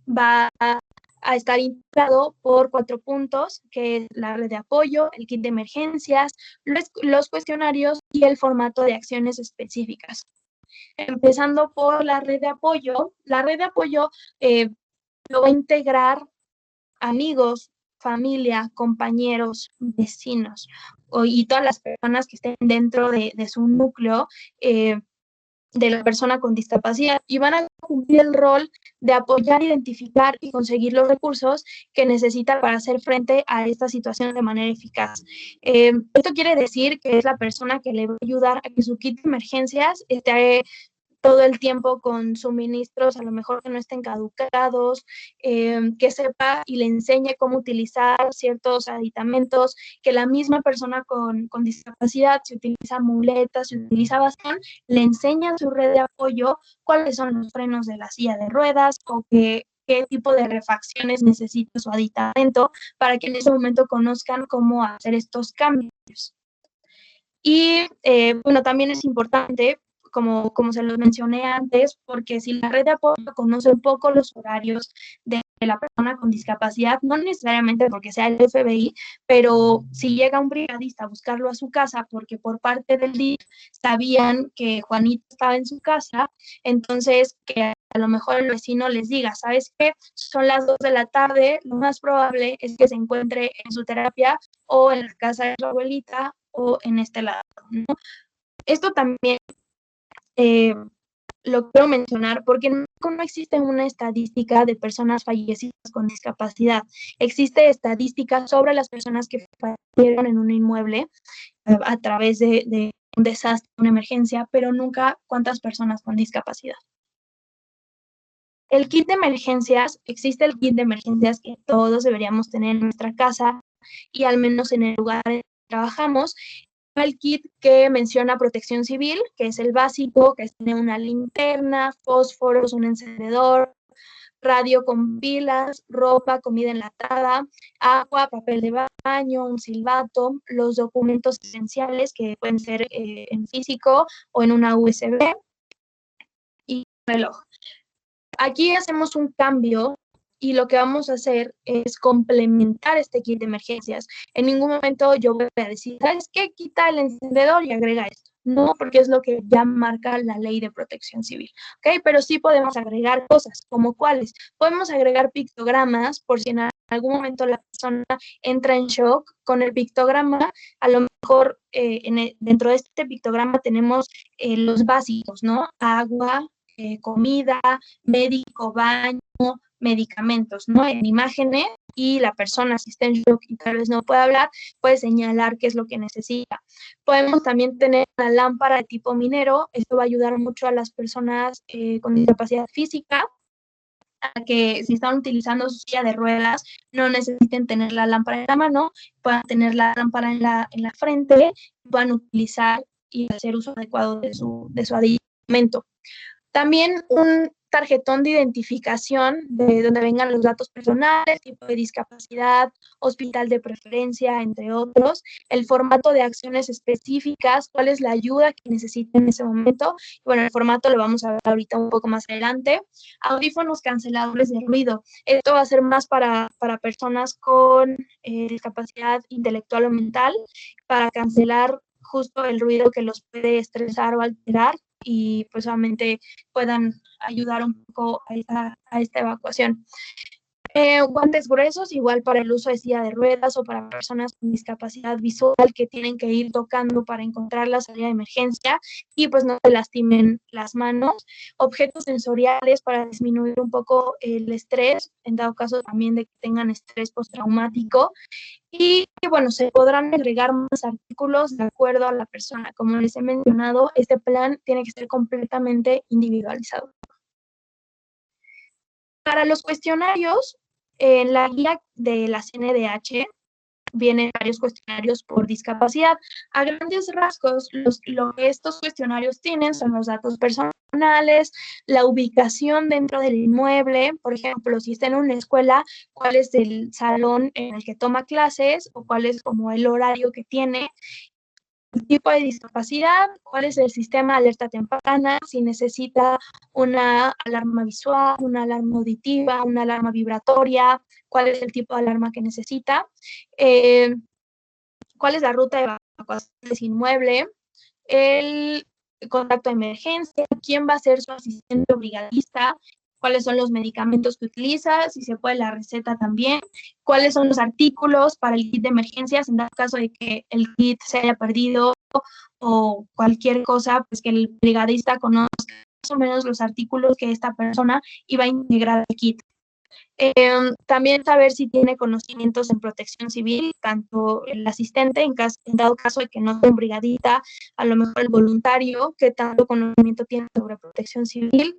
va a estar integrado por 4 puntos, que es la red de apoyo, el kit de emergencias, los cuestionarios y el formato de acciones específicas. Empezando por la red de apoyo. La red de apoyo lo va a integrar amigos, familia, compañeros, vecinos y todas las personas que estén dentro de su núcleo de la persona con discapacidad, y van a cumplir el rol de apoyar, identificar y conseguir los recursos que necesita para hacer frente a esta situación de manera eficaz. Esto quiere decir que es la persona que le va a ayudar a que su kit de emergencias esté todo el tiempo con suministros, a lo mejor que no estén caducados, que sepa y le enseñe cómo utilizar ciertos aditamentos, que la misma persona con discapacidad, si utiliza muletas, si utiliza bastón, le enseña a su red de apoyo cuáles son los frenos de la silla de ruedas o qué tipo de refacciones necesita su aditamento para que en ese momento conozcan cómo hacer estos cambios. Y bueno, también es importante, como se los mencioné antes, porque si la red de apoyo conoce un poco los horarios de la persona con discapacidad, no necesariamente porque sea el FBI, pero si llega un brigadista a buscarlo a su casa porque por parte del DIF sabían que Juanito estaba en su casa, entonces que a lo mejor el vecino les diga, ¿sabes qué? Son las 2 de la tarde, lo más probable es que se encuentre en su terapia o en la casa de su abuelita o en este lado, ¿no? Esto también lo quiero mencionar porque no existe una estadística de personas fallecidas con discapacidad. Existe estadística sobre las personas que fallecieron en un inmueble a través de un desastre, una emergencia, pero nunca cuántas personas con discapacidad. El kit de emergencias, existe el kit de emergencias que todos deberíamos tener en nuestra casa y al menos en el lugar en el que trabajamos. El kit que menciona protección civil, que es el básico, que tiene una linterna, fósforos, un encendedor, radio con pilas, ropa, comida enlatada, agua, papel de baño, un silbato, los documentos esenciales que pueden ser en físico o en una USB y reloj. Aquí hacemos un cambio y lo que vamos a hacer es complementar este kit de emergencias. En ningún momento yo voy a decir, ¿sabes qué? Quita el encendedor y agrega esto. No, porque es lo que ya marca la ley de protección civil, ¿ok? Pero sí podemos agregar cosas, como cuáles. Podemos agregar pictogramas por si en algún momento la persona entra en shock con el pictograma. A lo mejor dentro de este pictograma tenemos los básicos, ¿no? Agua, comida, médico, baño, medicamentos, ¿no? En imágenes, y la persona, si está en shock y tal vez no puede hablar, puede señalar qué es lo que necesita. Podemos también tener una lámpara de tipo minero. Esto va a ayudar mucho a las personas con discapacidad física, a que si están utilizando su silla de ruedas, no necesiten tener la lámpara en la mano, puedan tener la lámpara en la frente, puedan utilizar y hacer uso adecuado de su aditamento. También un tarjetón de identificación de donde vengan los datos personales, tipo de discapacidad, hospital de preferencia, entre otros, el formato de acciones específicas, cuál es la ayuda que necesiten en ese momento. Bueno, el formato lo vamos a ver ahorita un poco más adelante. Audífonos canceladores de ruido. Esto va a ser más para personas con discapacidad intelectual o mental, para cancelar justo el ruido que los puede estresar o alterar y pues solamente puedan ayudar un poco a esta evacuación. Guantes gruesos, igual para el uso de silla de ruedas o para personas con discapacidad visual que tienen que ir tocando para encontrar la salida de emergencia y pues no se lastimen las manos. Objetos sensoriales para disminuir un poco el estrés, en dado caso también de que tengan estrés postraumático. Y bueno, se podrán agregar más artículos de acuerdo a la persona. Como les he mencionado, este plan tiene que ser completamente individualizado. Para los cuestionarios, en la guía de la CNDH vienen varios cuestionarios por discapacidad. A grandes rasgos, lo que estos cuestionarios tienen son los datos personales, la ubicación dentro del inmueble, por ejemplo, si está en una escuela, cuál es el salón en el que toma clases o cuál es como el horario que tiene, tipo de discapacidad, cuál es el sistema de alerta temprana, si necesita una alarma visual, una alarma auditiva, una alarma vibratoria, cuál es el tipo de alarma que necesita, cuál es la ruta de evacuación de ese inmueble, el contacto de emergencia, quién va a ser su asistente o brigadista, cuáles son los medicamentos que utiliza, si se puede la receta también, cuáles son los artículos para el kit de emergencias en dado caso de que el kit se haya perdido o cualquier cosa, pues que el brigadista conozca más o menos los artículos que esta persona iba a integrar al kit. También saber si tiene conocimientos en protección civil, tanto el asistente, en dado caso de que no sea un brigadista, a lo mejor el voluntario, qué tanto conocimiento tiene sobre protección civil,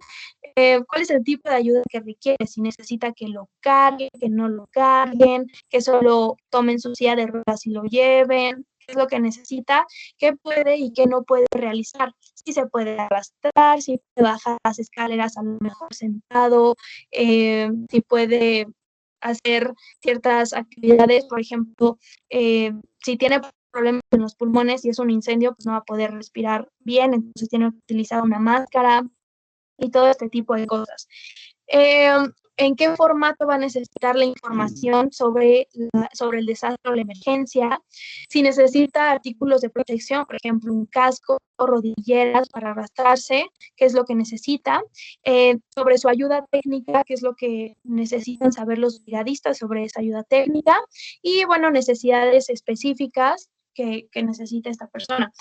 cuál es el tipo de ayuda que requiere, si necesita que lo carguen, que no lo carguen, que solo tomen su silla de ruedas y lo lleven, qué es lo que necesita, qué puede y qué no puede realizar, si se puede arrastrar, si puede bajar las escaleras a lo mejor sentado, si puede hacer ciertas actividades, por ejemplo, si tiene problemas en los pulmones y es un incendio, pues no va a poder respirar bien, entonces tiene que utilizar una máscara y todo este tipo de cosas. ¿En qué formato va a necesitar la información sobre el desastre o la emergencia? Si necesita artículos de protección, por ejemplo, un casco o rodilleras para arrastrarse, qué es lo que necesita. Sobre su ayuda técnica, qué es lo que necesitan saber los brigadistas sobre esa ayuda técnica. Y, bueno, necesidades específicas que necesita esta persona.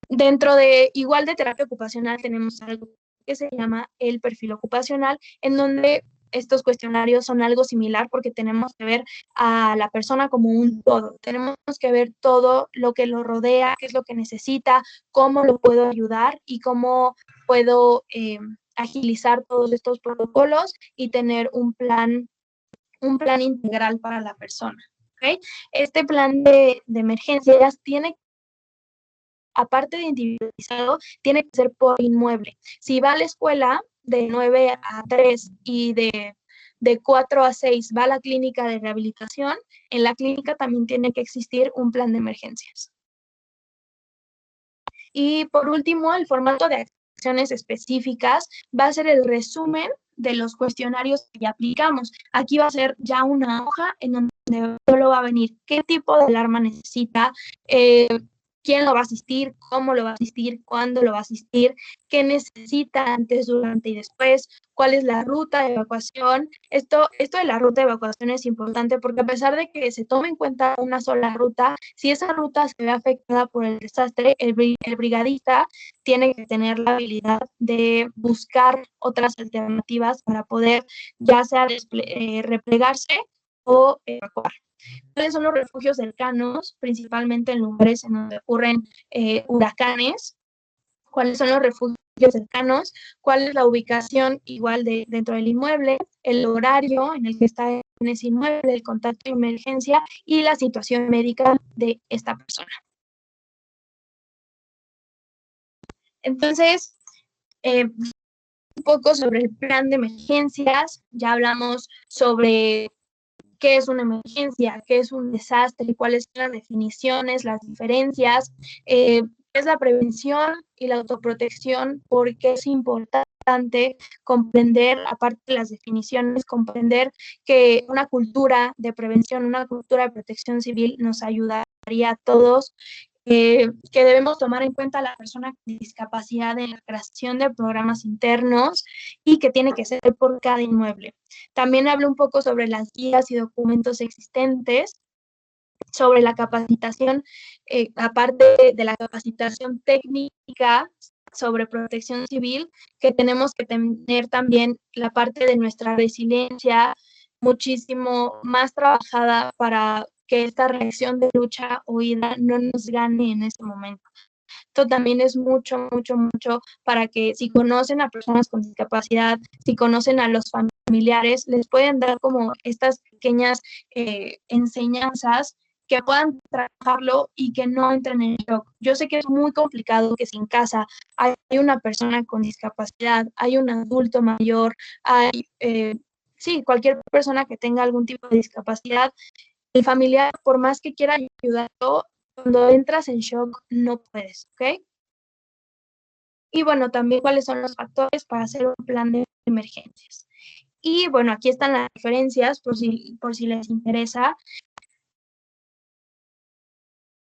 Dentro de igual de terapia ocupacional tenemos algo que se llama el perfil ocupacional, en donde estos cuestionarios son algo similar porque tenemos que ver a la persona como un todo. Tenemos que ver todo lo que lo rodea, qué es lo que necesita, cómo lo puedo ayudar y cómo puedo agilizar todos estos protocolos y tener un plan integral para la persona. ¿Okay? Este plan de emergencias tiene, aparte de individualizado, tiene que ser por inmueble. Si va a la escuela de 9 a 3 y de 4 a 6 va a la clínica de rehabilitación, en la clínica también tiene que existir un plan de emergencias. Y por último, el formato de acciones específicas va a ser el resumen de los cuestionarios que ya aplicamos. Aquí va a ser ya una hoja en donde solo va a venir qué tipo de alarma necesita, quién lo va a asistir, cómo lo va a asistir, cuándo lo va a asistir, qué necesita antes, durante y después, cuál es la ruta de evacuación. Esto de la ruta de evacuación es importante porque a pesar de que se tome en cuenta una sola ruta, si esa ruta se ve afectada por el desastre, el brigadista tiene que tener la habilidad de buscar otras alternativas para poder ya sea replegarse o evacuar. ¿Cuáles son los refugios cercanos, principalmente en lugares en donde ocurren huracanes? ¿Cuáles son los refugios cercanos? ¿Cuál es la ubicación igual dentro del inmueble? El horario en el que está en ese inmueble, el contacto de emergencia y la situación médica de esta persona. Entonces, un poco sobre el plan de emergencias, ya hablamos sobre qué es una emergencia, qué es un desastre, cuáles son las definiciones, las diferencias, qué es la prevención y la autoprotección, por qué es importante comprender, aparte de las definiciones, comprender que una cultura de prevención, una cultura de protección civil nos ayudaría a todos, que debemos tomar en cuenta a la persona con discapacidad en la creación de programas internos y que tiene que ser por cada inmueble. También hablo un poco sobre las guías y documentos existentes, sobre la capacitación, aparte de la capacitación técnica sobre protección civil, que tenemos que tener también la parte de nuestra resiliencia muchísimo más trabajada para que esta reacción de lucha o huida no nos gane en ese momento. Esto también es mucho, mucho, mucho para que si conocen a personas con discapacidad, si conocen a los familiares, les pueden dar como estas pequeñas enseñanzas que puedan trabajarlo y que no entren en shock. Yo sé que es muy complicado que si en casa hay una persona con discapacidad, hay un adulto mayor, hay, sí, cualquier persona que tenga algún tipo de discapacidad, el familiar, por más que quiera ayudarlo, cuando entras en shock no puedes, ¿ok? Y bueno, también cuáles son los factores para hacer un plan de emergencias. Y bueno, aquí están las referencias por si les interesa.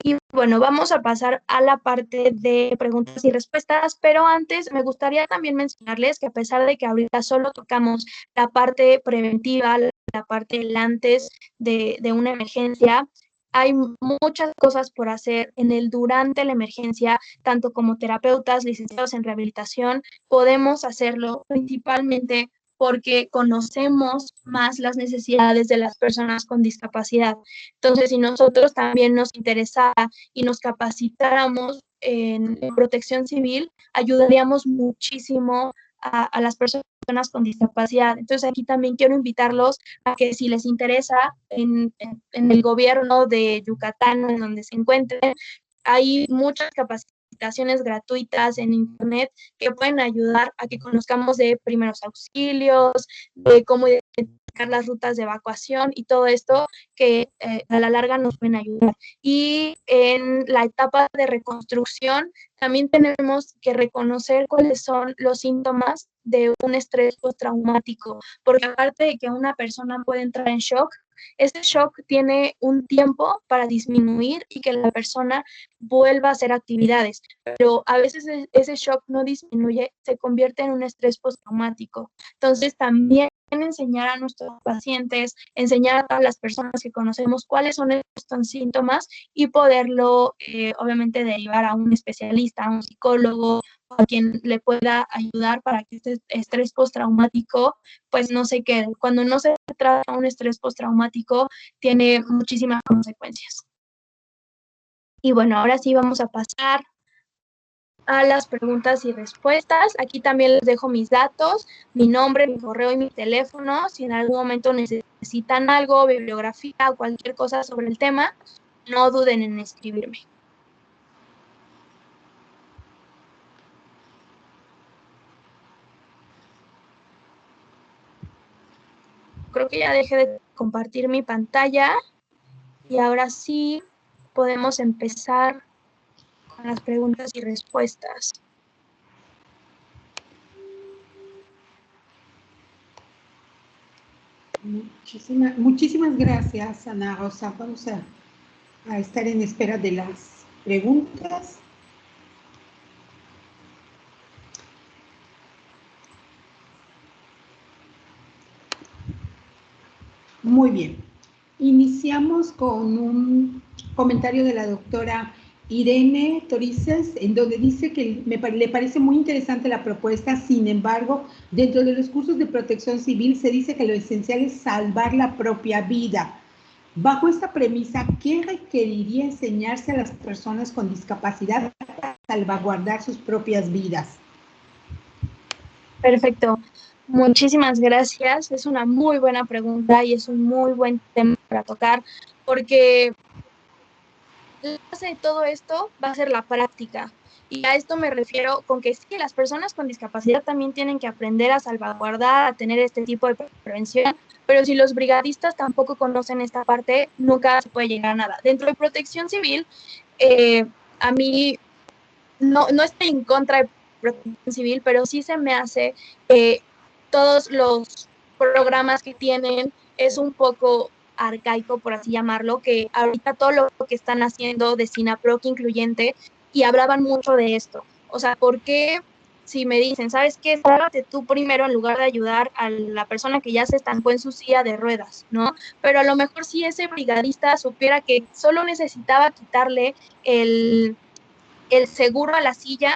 Y bueno, vamos a pasar a la parte de preguntas y respuestas, pero antes me gustaría también mencionarles que a pesar de que ahorita solo tocamos la parte preventiva, la parte del antes de una emergencia, hay muchas cosas por hacer en el durante la emergencia, tanto como terapeutas, licenciados en rehabilitación, podemos hacerlo principalmente porque conocemos más las necesidades de las personas con discapacidad. Entonces, si nosotros también nos interesara y nos capacitáramos en protección civil, ayudaríamos muchísimo a las personas con discapacidad. Entonces, aquí también quiero invitarlos a que si les interesa en el gobierno de Yucatán, en donde se encuentren, hay muchas capacitaciones gratuitas en internet que pueden ayudar a que conozcamos de primeros auxilios, de cómo identificar las rutas de evacuación y todo esto que a la larga nos pueden ayudar. Y en la etapa de reconstrucción también tenemos que reconocer cuáles son los síntomas de un estrés postraumático, porque aparte de que una persona puede entrar en shock, ese shock tiene un tiempo para disminuir y que la persona vuelva a hacer actividades, pero a veces ese shock no disminuye, se convierte en un estrés postraumático. Entonces también enseñar a nuestros pacientes, enseñar a todas las personas que conocemos cuáles son estos síntomas y poderlo obviamente derivar a un especialista, a un psicólogo, a quien le pueda ayudar para que este estrés postraumático pues no se quede. Cuando no se trata un estrés postraumático tiene muchísimas consecuencias. Y bueno, ahora sí vamos a pasar a las preguntas y respuestas. Aquí también les dejo mis datos, mi nombre, mi correo y mi teléfono. Si en algún momento necesitan algo, bibliografía o cualquier cosa sobre el tema, no duden en escribirme. Creo que ya dejé de compartir mi pantalla y ahora sí podemos empezar con las preguntas y respuestas. Muchísimas gracias, Ana Rosa. Vamos a estar en espera de las preguntas. Muy bien. Iniciamos con un comentario de la doctora Irene Torices, en donde dice que le parece muy interesante la propuesta. Sin embargo, dentro de los cursos de protección civil se dice que lo esencial es salvar la propia vida. Bajo esta premisa, ¿qué requeriría enseñarse a las personas con discapacidad para salvaguardar sus propias vidas? Perfecto. Muchísimas gracias. Es una muy buena pregunta y es un muy buen tema para tocar porque la base de todo esto va a ser la práctica. Y a esto me refiero con que sí, las personas con discapacidad también tienen que aprender a salvaguardar, a tener este tipo de prevención, pero si los brigadistas tampoco conocen esta parte, nunca se puede llegar a nada. Dentro de protección civil, a mí no estoy en contra de protección civil, pero sí se me hace que todos los programas que tienen es un poco arcaico, por así llamarlo, que ahorita todo lo que están haciendo de SINAPROC incluyente, y hablaban mucho de esto. O sea, ¿por qué si me dicen, ¿sabes qué? Sálvate tú primero en lugar de ayudar a la persona que ya se estancó en su silla de ruedas, ¿no? Pero a lo mejor si ese brigadista supiera que solo necesitaba quitarle el seguro a la silla,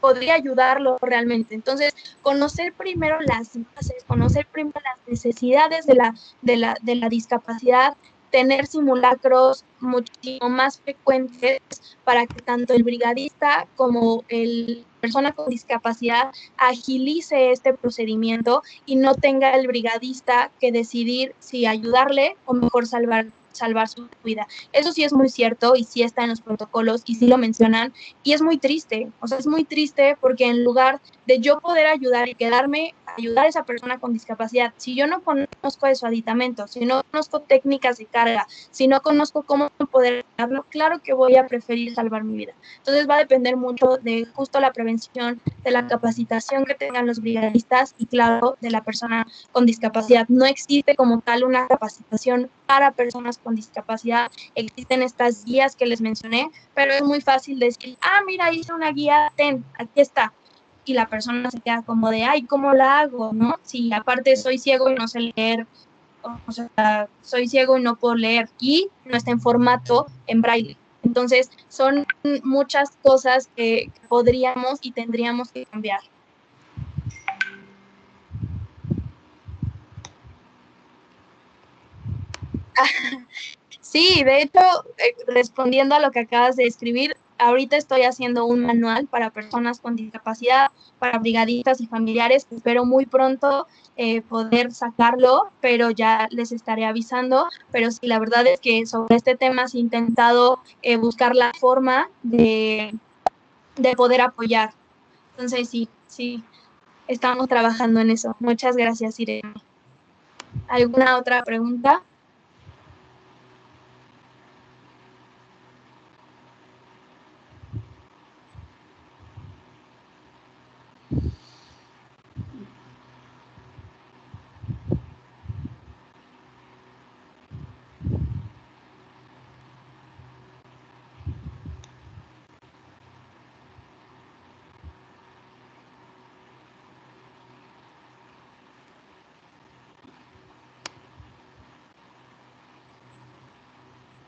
podría ayudarlo realmente. Entonces, conocer primero las bases, conocer primero las necesidades de la discapacidad, tener simulacros muchísimo más frecuentes para que tanto el brigadista como el persona con discapacidad agilice este procedimiento y no tenga el brigadista que decidir si ayudarle o mejor salvar salvar su vida. Eso sí es muy cierto y sí está en los protocolos y sí lo mencionan y es muy triste, o sea, es muy triste porque en lugar de yo poder ayudar y quedarme, ayudar a esa persona con discapacidad, si yo no conozco de su aditamento, si no conozco técnicas de carga, si no conozco cómo poder darlo, claro que voy a preferir salvar mi vida. Entonces va a depender mucho de justo la prevención, de la capacitación que tengan los brigadistas y claro, de la persona con discapacidad. No existe como tal una capacitación para personas con discapacidad. Existen estas guías que les mencioné, pero es muy fácil decir, ah, mira, hice una guía, ten, aquí está. Y la persona se queda como de, ay, ¿cómo la hago? ¿No? Si aparte soy ciego y no sé leer, o sea, soy ciego y no puedo leer y no está en formato en braille. Entonces, son muchas cosas que podríamos y tendríamos que cambiar. Sí, de hecho, respondiendo a lo que acabas de escribir, ahorita estoy haciendo un manual para personas con discapacidad, para brigadistas y familiares. Espero muy pronto poder sacarlo, pero ya les estaré avisando. Pero sí, la verdad es que sobre este tema se ha intentado buscar la forma de poder apoyar. Entonces, sí, sí, estamos trabajando en eso. Muchas gracias, Irene. ¿Alguna otra pregunta?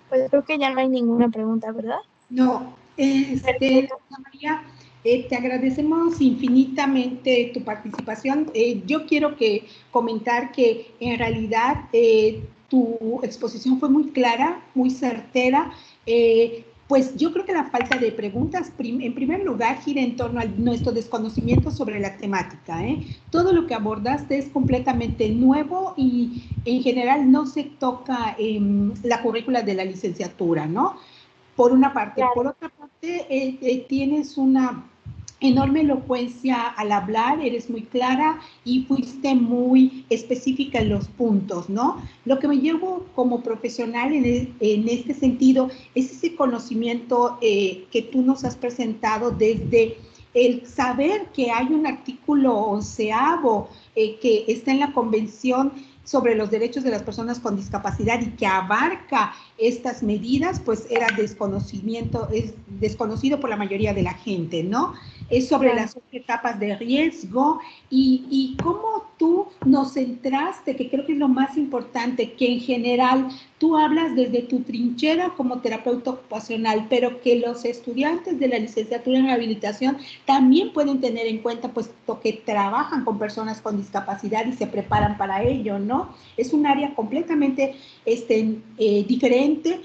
Pues creo que ya no hay ninguna pregunta, ¿verdad? No, María, te agradecemos infinitamente tu participación. Yo quiero comentar que en realidad tu exposición fue muy clara, muy certera. Pues yo creo que la falta de preguntas, en primer lugar, gira en torno a nuestro desconocimiento sobre la temática. Todo lo que abordaste es completamente nuevo y en general no se toca en la currícula de la licenciatura, ¿no? Por una parte. Claro. Por otra parte, tienes una enorme elocuencia al hablar, eres muy clara y fuiste muy específica en los puntos, ¿no? Lo que me llevo como profesional en este sentido es ese conocimiento que tú nos has presentado desde el saber que hay un artículo 11º que está en la Convención sobre los derechos de las personas con discapacidad y que abarca estas medidas, pues era desconocimiento, es desconocido por la mayoría de la gente, ¿no? Es sobre Claro. las etapas de riesgo y cómo tú nos centraste, que creo que es lo más importante, que en general tú hablas desde tu trinchera como terapeuta ocupacional, pero que los estudiantes de la licenciatura en rehabilitación también pueden tener en cuenta, puesto que trabajan con personas con discapacidad y se preparan para ello, ¿no? Es un área completamente diferente.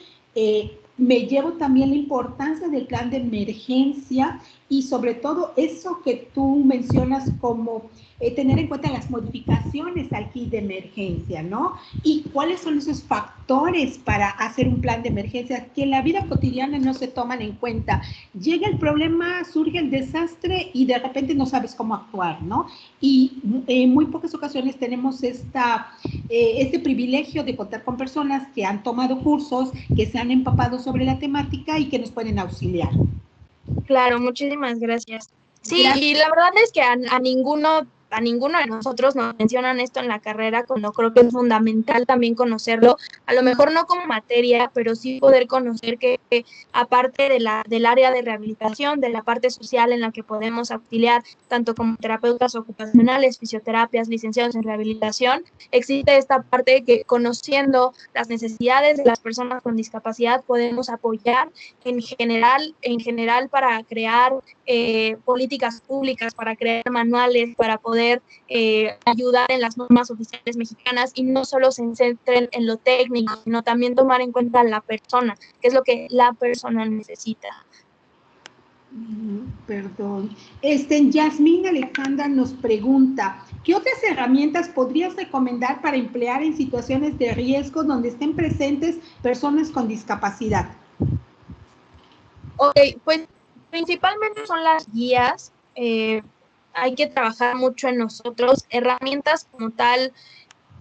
Me llevo también la importancia del plan de emergencia y sobre todo eso que tú mencionas como tener en cuenta las modificaciones al kit de emergencia, ¿no? Y cuáles son esos factores para hacer un plan de emergencia que en la vida cotidiana no se toman en cuenta. Llega el problema, surge el desastre y de repente no sabes cómo actuar, ¿no? Y en muy pocas ocasiones tenemos este privilegio de contar con personas que han tomado cursos, que se han empapado sobre la temática y que nos pueden auxiliar. Claro, muchísimas gracias. Sí, Gracias. y la verdad es que a ninguno de nosotros nos mencionan esto en la carrera, cuando creo que es fundamental también conocerlo, a lo mejor no como materia, pero sí poder conocer que aparte del área de rehabilitación, de la parte social en la que podemos auxiliar, tanto como terapeutas ocupacionales, fisioterapias, licenciados en rehabilitación, existe esta parte que conociendo las necesidades de las personas con discapacidad podemos apoyar en general para crear políticas públicas, para crear manuales, para poder ayudar en las normas oficiales mexicanas y no solo se centren en lo técnico, sino también tomar en cuenta a la persona, que es lo que la persona necesita. Perdón. Yasmín Alejandra nos pregunta, ¿Qué otras herramientas podrías recomendar para emplear en situaciones de riesgo donde estén presentes personas con discapacidad? Ok, pues principalmente son las guías. Hay que trabajar mucho en nosotros. Herramientas como tal,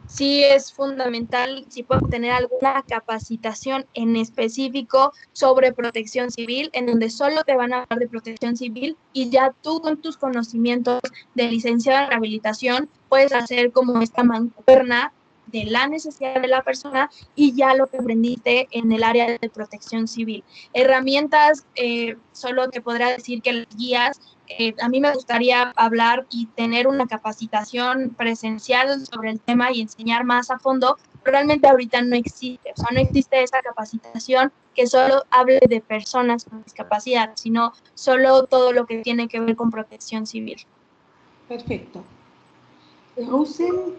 sí es fundamental si pueden tener alguna capacitación en específico sobre protección civil, en donde solo te van a hablar de protección civil y ya tú con tus conocimientos de licenciado en rehabilitación puedes hacer como esta mancuerna de la necesidad de la persona y ya lo que aprendiste en el área de protección civil. Herramientas, solo te podría decir que las guías, a mí me gustaría hablar y tener una capacitación presencial sobre el tema y enseñar más a fondo, pero realmente ahorita no existe, o sea, no existe esa capacitación que solo hable de personas con discapacidad, sino solo todo lo que tiene que ver con protección civil. Perfecto. Russell,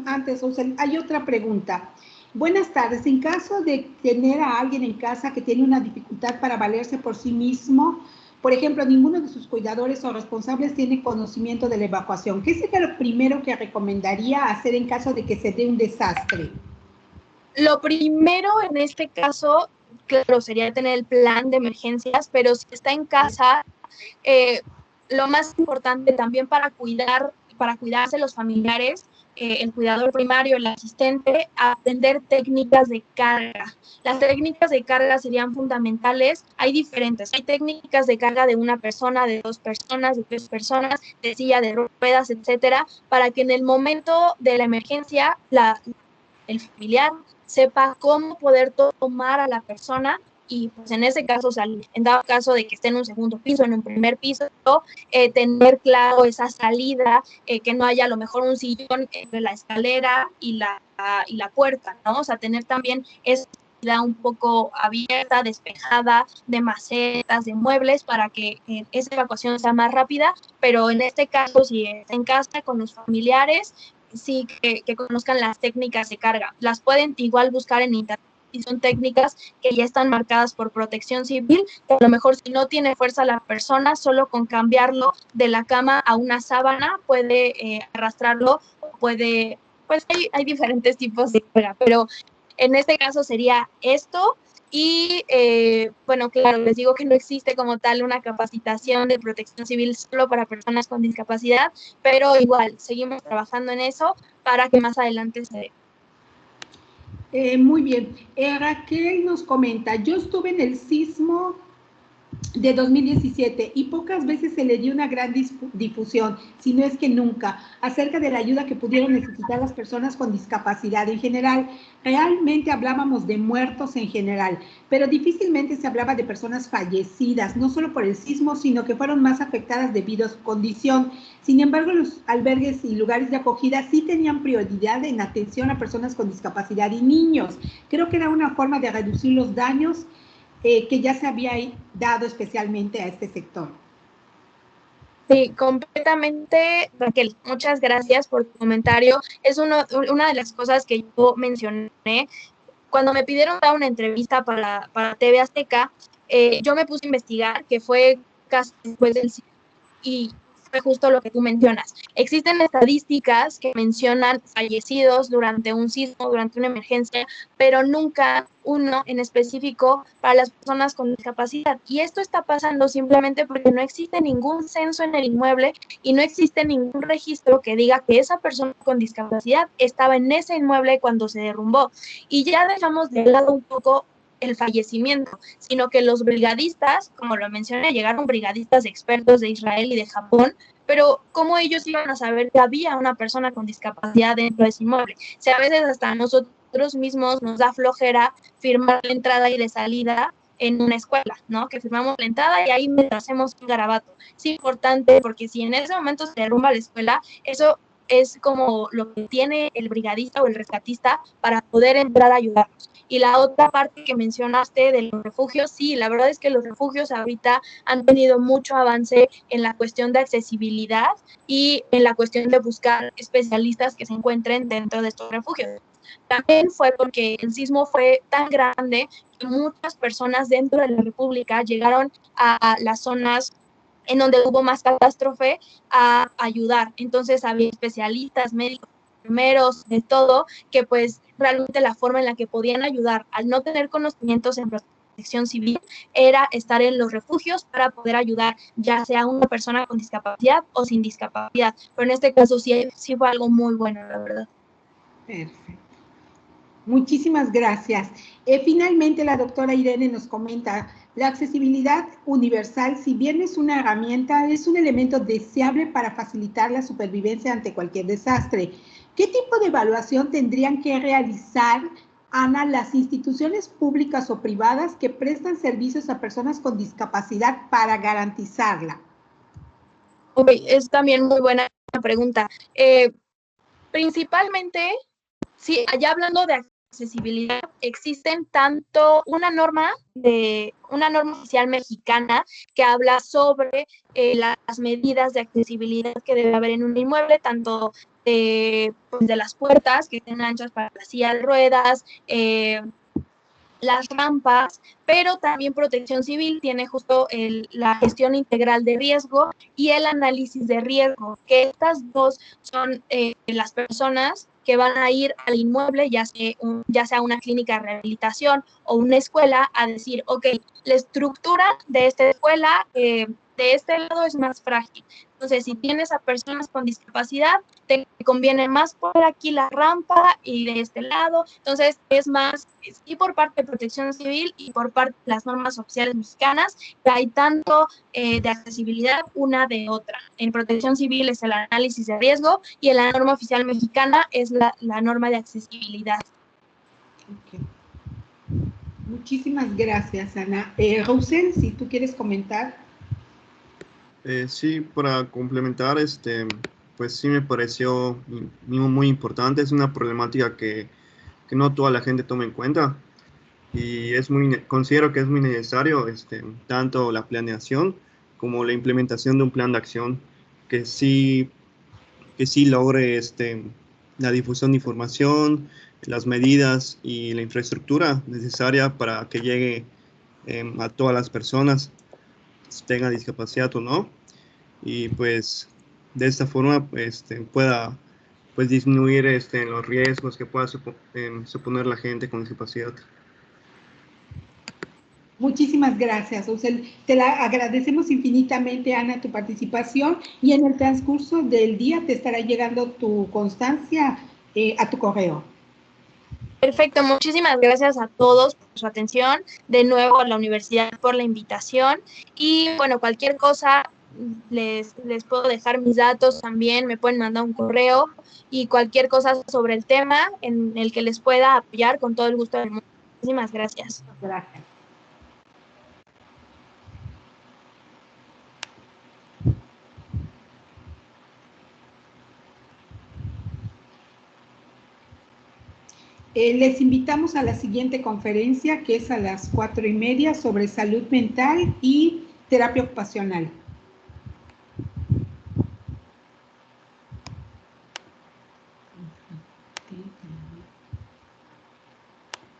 antes, Russell, hay otra pregunta. Buenas tardes. En caso de tener a alguien en casa que tiene una dificultad para valerse por sí mismo, por ejemplo, ninguno de sus cuidadores o responsables tiene conocimiento de la evacuación, ¿qué sería lo primero que recomendaría hacer en caso de que se dé un desastre? Lo primero en este caso, claro, sería tener el plan de emergencias, pero si está en casa, eh, lo más importante también para cuidarse los familiares, el cuidador primario, el asistente, aprender técnicas de carga. Las técnicas de carga serían fundamentales. Hay diferentes. Hay técnicas de carga de una persona, de dos personas, de tres personas, de silla de ruedas, etcétera, para que en el momento de la emergencia el familiar sepa cómo poder tomar a la persona y pues en ese caso salir. En dado caso de que esté en un segundo piso, en un primer piso, tener claro esa salida, que no haya a lo mejor un sillón entre la escalera y la puerta, ¿no? O sea, tener también esa salida un poco abierta, despejada, de macetas, de muebles, para que esa evacuación sea más rápida, pero en este caso, si está en casa con los familiares, sí que conozcan las técnicas de carga. Las pueden igual buscar en internet y son técnicas que ya están marcadas por protección civil, que a lo mejor si no tiene fuerza la persona, solo con cambiarlo de la cama a una sábana puede arrastrarlo, puede, pues hay diferentes tipos de carga, pero en este caso sería esto. Y bueno, claro, les digo que no existe como tal una capacitación de protección civil solo para personas con discapacidad, pero igual seguimos trabajando en eso para que más adelante se dé. Muy bien. Raquel nos comenta, yo estuve en el sismo de 2017 y pocas veces se le dio una gran difusión, si no es que nunca, acerca de la ayuda que pudieron necesitar las personas con discapacidad en general. Realmente hablábamos de muertos en general, pero difícilmente se hablaba de personas fallecidas, no solo por el sismo, sino que fueron más afectadas debido a su condición. Sin embargo, los albergues y lugares de acogida sí tenían prioridad en atención a personas con discapacidad y niños. Creo que era una forma de reducir los daños que ya se había dado especialmente a este sector. Sí, completamente, Raquel. Muchas gracias por tu comentario. Es una de las cosas que yo mencioné cuando me pidieron dar una entrevista para TV Azteca. Yo me puse a investigar, que fue casi después del y fue justo lo que tú mencionas. Existen estadísticas que mencionan fallecidos durante un sismo, durante una emergencia, pero nunca uno en específico para las personas con discapacidad. Y esto está pasando simplemente porque no existe ningún censo en el inmueble y no existe ningún registro que diga que esa persona con discapacidad estaba en ese inmueble cuando se derrumbó. Y ya dejamos de lado un poco el fallecimiento, sino que los brigadistas, como lo mencioné, llegaron brigadistas expertos de Israel y de Japón, pero ¿cómo ellos iban a saber que había una persona con discapacidad dentro de ese inmueble? O sea, a veces hasta nosotros mismos nos da flojera firmar la entrada y de salida en una escuela, ¿no? Que firmamos la entrada y ahí hacemos un garabato. Es importante porque si en ese momento se derrumba la escuela, eso es como lo que tiene el brigadista o el rescatista para poder entrar a ayudarnos. Y la otra parte que mencionaste de los refugios, sí, la verdad es que los refugios ahorita han tenido mucho avance en la cuestión de accesibilidad y en la cuestión de buscar especialistas que se encuentren dentro de estos refugios. También fue porque el sismo fue tan grande que muchas personas dentro de la República llegaron a las zonas en donde hubo más catástrofe, a ayudar. Entonces había especialistas, médicos, enfermeros, de todo, que pues realmente la forma en la que podían ayudar, al no tener conocimientos en protección civil, era estar en los refugios para poder ayudar, ya sea una persona con discapacidad o sin discapacidad. Pero en este caso sí fue algo muy bueno, la verdad. Perfecto. Muchísimas gracias. Finalmente, la doctora Irene nos comenta, la accesibilidad universal, si bien es una herramienta, es un elemento deseable para facilitar la supervivencia ante cualquier desastre. ¿Qué tipo de evaluación tendrían que realizar, Ana, las instituciones públicas o privadas que prestan servicios a personas con discapacidad para garantizarla? Ok, es también muy buena pregunta. Principalmente, sí, allá hablando de accesibilidad, existen tanto una norma oficial mexicana que habla sobre las medidas de accesibilidad que debe haber en un inmueble, tanto pues de las puertas que estén anchas para la silla de ruedas, las rampas, pero también Protección Civil tiene justo la gestión integral de riesgo y el análisis de riesgo, que estas dos son las personas que van a ir al inmueble, ya sea una clínica de rehabilitación o una escuela, a decir, ok, la estructura de esta escuela de este lado es más frágil. Entonces, si tienes a personas con discapacidad, te conviene más por aquí la rampa y de este lado. Entonces, es más, y por parte de Protección Civil y por parte de las normas oficiales mexicanas, que hay tanto de accesibilidad una de otra. En Protección Civil es el análisis de riesgo y en la norma oficial mexicana es la norma de accesibilidad. Okay. Muchísimas gracias, Ana. Rosen, si tú quieres comentar. Sí, para complementar, pues sí me pareció muy importante. Es una problemática que no toda la gente toma en cuenta y considero que es muy necesario tanto la planeación como la implementación de un plan de acción que sí logre la difusión de información, las medidas y la infraestructura necesaria para que llegue a todas las personas, tengan discapacidad o no, y pues de esta forma pueda pues disminuir los riesgos que pueda suponer la gente con discapacidad. Muchísimas gracias, Osel. Te la agradecemos infinitamente, Ana, tu participación, y en el transcurso del día te estará llegando tu constancia a tu correo. Perfecto, muchísimas gracias a todos por su atención, de nuevo a la universidad por la invitación y bueno, cualquier cosa les puedo dejar mis datos también, me pueden mandar un correo y cualquier cosa sobre el tema en el que les pueda apoyar con todo el gusto del mundo. Muchísimas gracias. Gracias. Les invitamos a la siguiente conferencia, que es a las 4:30, sobre salud mental y terapia ocupacional.